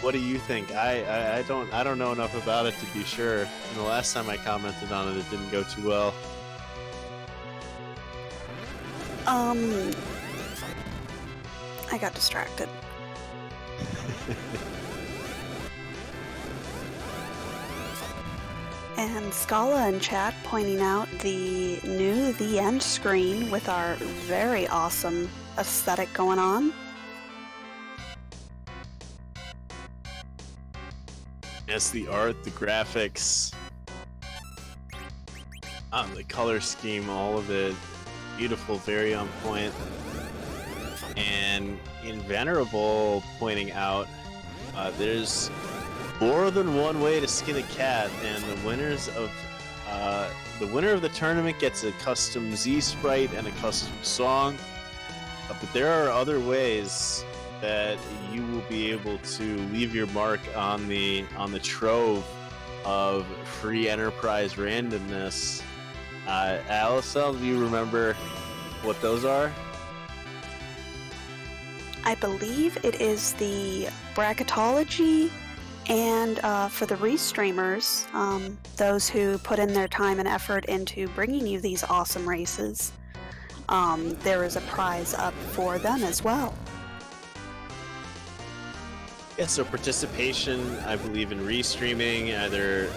What do you think? I don't know enough about it to be sure. And the last time I commented on it didn't go too well. I got distracted. And Scala in chat pointing out the new The End screen with our very awesome aesthetic going on. Yes, the art, the graphics, the color scheme, all of it, beautiful, very on point. And Invenerable pointing out, there's more than one way to skin a cat, and the winner of the tournament gets a custom Z sprite and a custom song. But there are other ways that you will be able to leave your mark on the trove of free enterprise randomness. Alicel, do you remember what those are? I believe it is the bracketology, and for the Restreamers, those who put in their time and effort into bringing you these awesome races, there is a prize up for them as well. Yeah, so participation, I believe, in restreaming, either,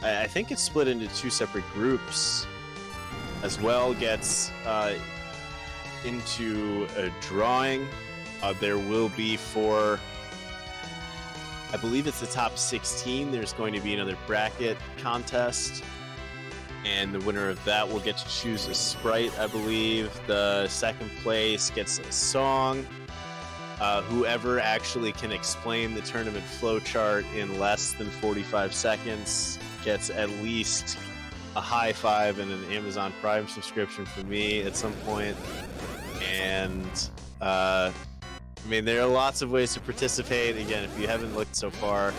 I think it's split into 2 separate groups as well, gets into a drawing. There will be for, I believe it's the top 16, there's going to be another bracket contest, and the winner of that will get to choose a sprite, I believe. The second place gets a song. Whoever actually can explain the tournament flowchart in less than 45 seconds gets at least a high five and an Amazon Prime subscription from me at some point. And I mean, there are lots of ways to participate. Again, if you haven't looked so far,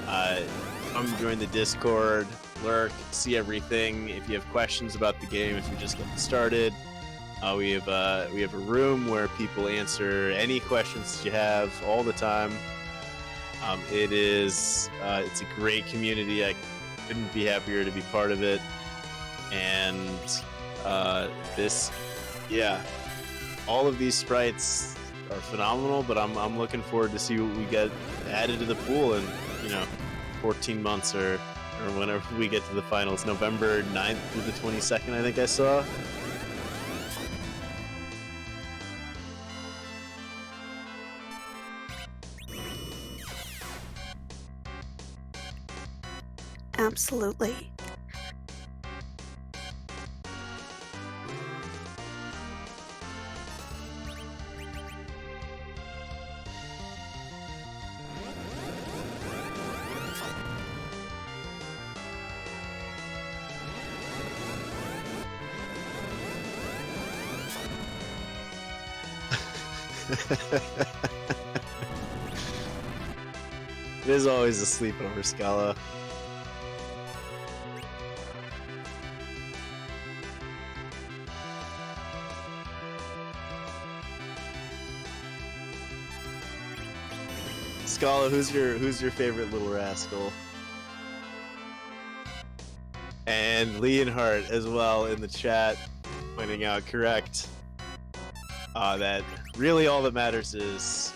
come join the Discord, lurk, see everything. If you have questions about the game, if you're just getting started, we have a room where people answer any questions that you have all the time. It's a great community. I couldn't be happier to be part of it. And all of these sprites are phenomenal. But I'm looking forward to see what we get added to the pool in 14 months or whenever we get to the finals. November 9th through the 22nd, I think I saw. Absolutely. It is always a sleepover, Scala. Scala, who's your favorite little rascal? And Leonhardt as well in the chat, pointing out correct. That really all that matters is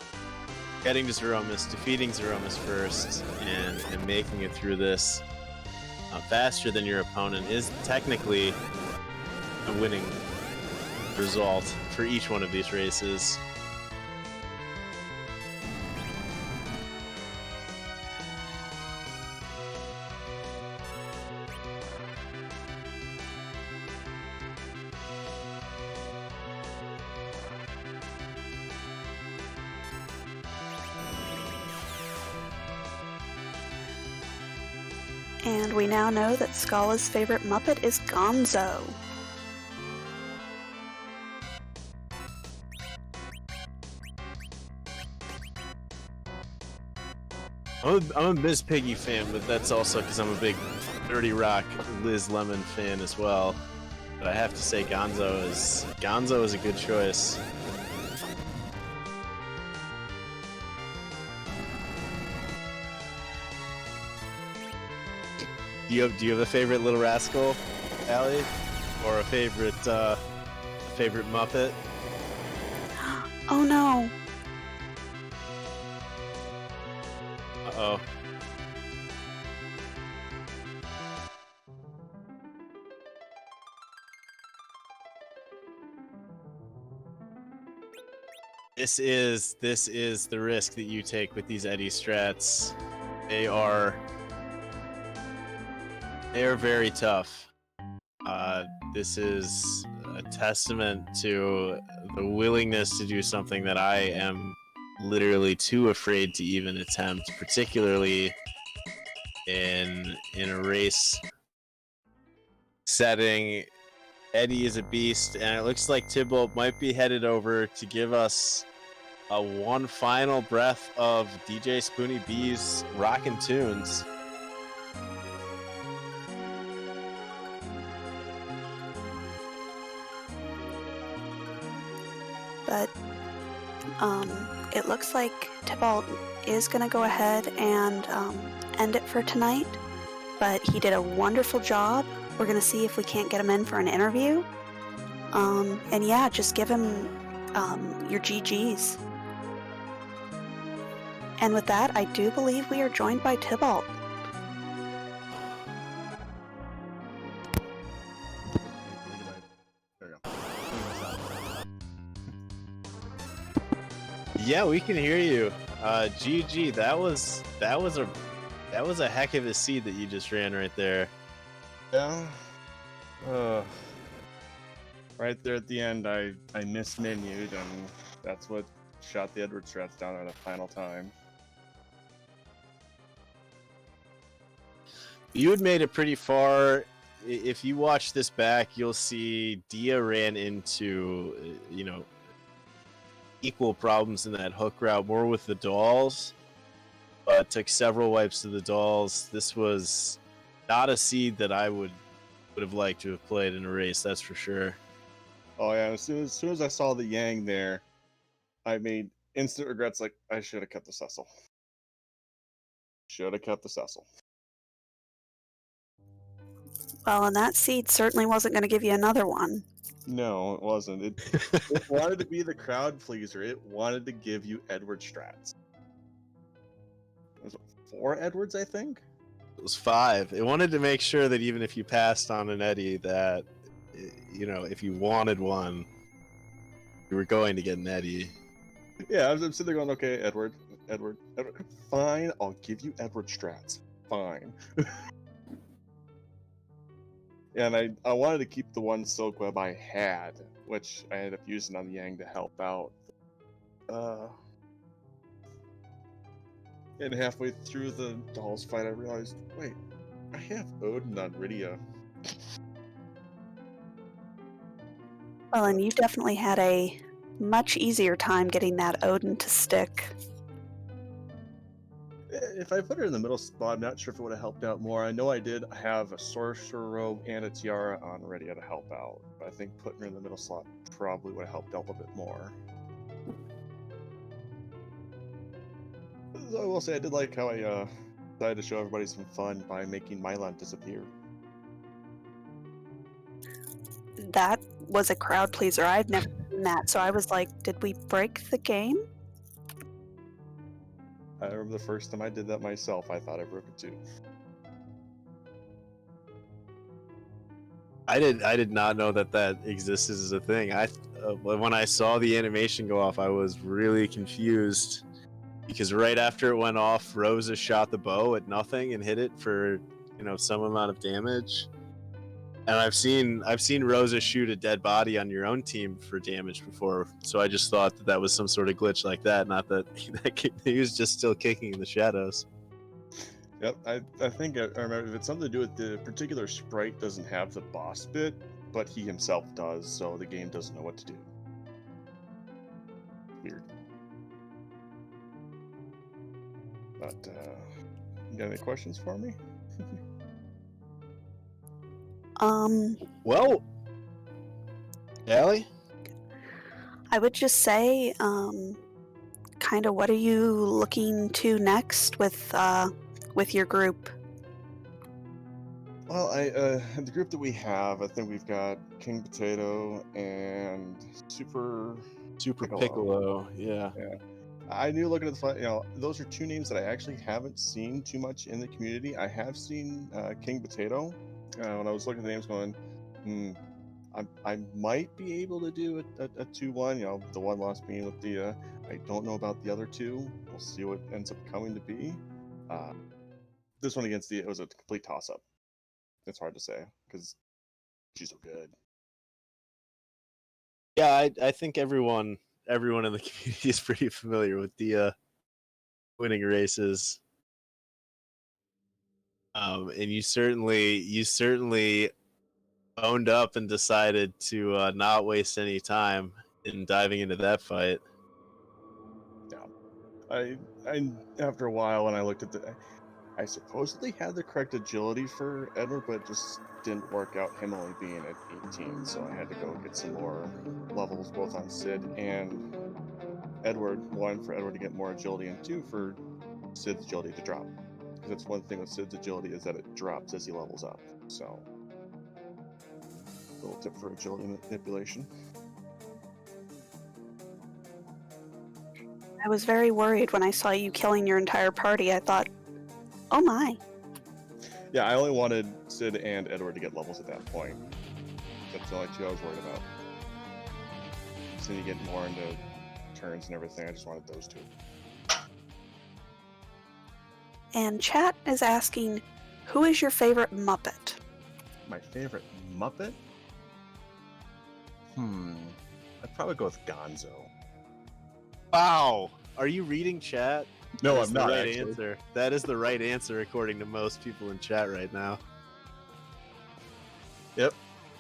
getting to Zeromus, defeating Zeromus first, and making it through this faster than your opponent is technically a winning result for each one of these races. And we now know that Scala's favorite Muppet is Gonzo. I'm a Miss Piggy fan, but that's also because I'm a big 30 Rock Liz Lemon fan as well. But I have to say Gonzo is a good choice. Do you have a favorite Little Rascal, Allie, or a favorite Muppet? Oh no. Uh-oh. This is the risk that you take with these Eddie strats. They are very tough. This is a testament to the willingness to do something that I am literally too afraid to even attempt, particularly in a race setting. Eddie is a beast, and it looks like Tybalt might be headed over to give us one final breath of DJ Spoony B's rockin' tunes. But It looks like Tybalt is going to go ahead and end it for tonight, but he did a wonderful job. We're going to see if we can't get him in for an interview. And yeah, just give him your GGs. And with that, I do believe we are joined by Tybalt. There we go. Yeah, we can hear you. GG, that was a heck of a seed that you just ran right there. Yeah. Right there at the end, I mismenued, and that's what shot the Edward strats down at a final time. You had made it pretty far. If you watch this back, you'll see Dia ran into, equal problems in that hook route, more with the dolls, but took several wipes to the dolls. This was not a seed that I would have liked to have played in a race, that's for sure. Oh yeah, as soon as I saw the Yang there, I made instant regrets, like, I should have kept the Cecil. Should have kept the Cecil. Well, and that seed certainly wasn't going to give you another one. No, it wasn't. It wanted to be the crowd pleaser. It wanted to give you Edward strats. It was 4 Edwards, I think? It was 5. It wanted to make sure that even if you passed on an Eddie, that, if you wanted one, you were going to get an Eddie. Yeah, I'm sitting there going, okay, Edward. Fine, I'll give you Edward strats. Fine. And I wanted to keep the one silk web I had, which I ended up using on the Yang to help out. And halfway through the dolls fight, I realized, wait, I have Odin on Rydia. Well, and you definitely had a much easier time getting that Odin to stick. If I put her in the middle spot, I'm not sure if it would have helped out more. I know I did have a Sorcerer Robe and a Tiara on Rydia to help out, but I think putting her in the middle slot probably would have helped out a bit more. I will say I did like how I decided to show everybody some fun by making Mylan disappear. That was a crowd pleaser. I've never seen that, so I was like, did we break the game? I remember the first time I did that myself, I thought I broke it too. I did not know that existed as a thing. When I saw the animation go off, I was really confused because right after it went off, Rosa shot the bow at nothing and hit it for some amount of damage. And I've seen Rosa shoot a dead body on your own team for damage before, so I just thought that was some sort of glitch like that, not that he was just still kicking in the shadows. Yep, I think I remember if it's something to do with the particular sprite doesn't have the boss bit, but he himself does, so the game doesn't know what to do. Weird. But, you got any questions for me? Well, Allie? I would just say, kind of what are you looking to next with your group? Well, the group that we have, I think we've got King Potato and Super Piccolo, yeah. I knew looking at the fight, those are 2 names that I actually haven't seen too much in the community. I have seen King Potato. When I was looking at the names going, I might be able to do a 2-1, the one loss being with Dia. I don't know about the other 2. We'll see what ends up coming to be. This one against Dia, it was a complete toss-up. It's hard to say, because she's so good. Yeah, I think everyone in the community is pretty familiar with Dia winning races. And you certainly owned up and decided to not waste any time in diving into that fight. Yeah, I after a while when I looked at I supposedly had the correct agility for Edward, but it just didn't work out, him only being at 18, so I had to go get some more levels both on Sid and Edward, one, for Edward to get more agility, and two, for Sid's agility to drop. Because that's one thing with Sid's agility is that it drops as he levels up. So, little tip for agility manipulation. I was very worried when I saw you killing your entire party. I thought, oh my. Yeah, I only wanted Sid and Edward to get levels at that point. That's the only two I was worried about. So then you get more into turns and everything. I just wanted those two. And chat is asking, who is your favorite Muppet? My favorite Muppet? I'd probably go with Gonzo. Wow. Are you reading chat? No, That is I'm the not, right actually. answer. That is the right answer according to most people in chat right now. Yep.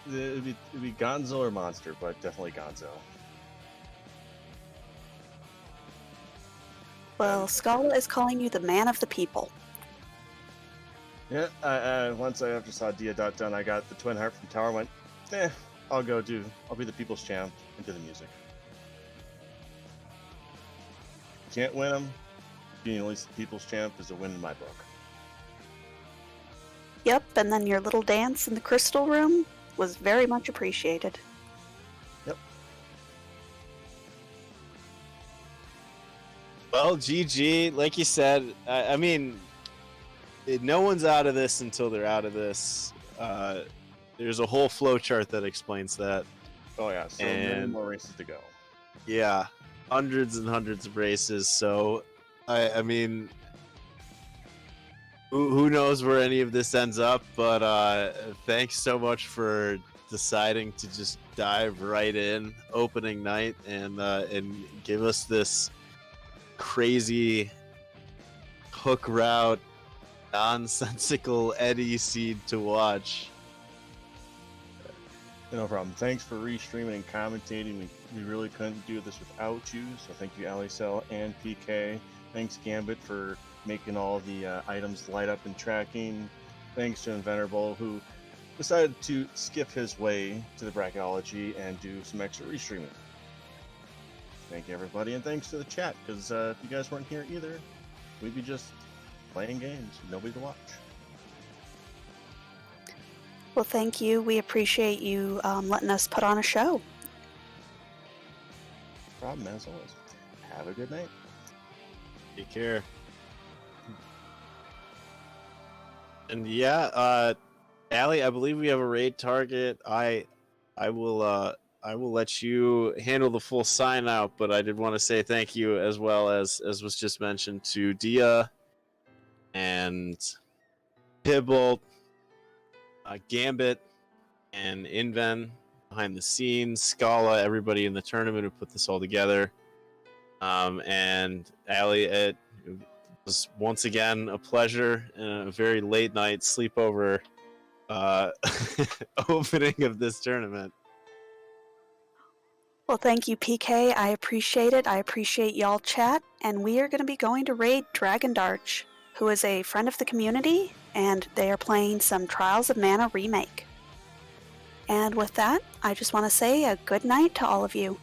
It'd be Gonzo or Monster, but definitely Gonzo. Well, Scala is calling you the man of the people. Yeah, once after saw Dia.done, I got the Twin Heart from Tower, went, I'll be the people's champ and do the music. Can't win them. Being at least the people's champ is a win in my book. Yep, and then your little dance in the crystal room was very much appreciated. Yep. Well, GG, like you said, I mean, no one's out of this until they're out of this. There's a whole flowchart that explains that. Oh yeah, so many And- more races to go. Yeah, hundreds and hundreds of races. So, I mean, who knows where any of this ends up? But thanks so much for deciding to just dive right in opening night and give us this crazy hook route, nonsensical Eddie seed to watch. No problem. Thanks for restreaming and commentating. We really couldn't do this without you. So thank you, Alicel and PK. Thanks, Gambit, for making all the items light up and tracking. Thanks to Inventorable, who decided to skip his way to the brackology and do some extra restreaming. Thank you, everybody, and thanks to the chat, because if you guys weren't here either, we'd be just playing games, nobody to watch. Well, thank you. We appreciate you letting us put on a show. No problem, as always. Have a good night. Take care. And yeah, Allie, I believe we have a raid target. I will let you handle the full sign out, but I did want to say thank you as well as was just mentioned to Dia and Tybalt, Gambit, and Inven behind the scenes, Scala, everybody in the tournament who put this all together. And Allie, it was once again a pleasure and a very late night sleepover opening of this tournament. Well, thank you, PK. I appreciate it. I appreciate y'all chat. And we are going to be going to raid Dragon Darch, who is a friend of the community, and they are playing some Trials of Mana remake. And with that, I just want to say a good night to all of you.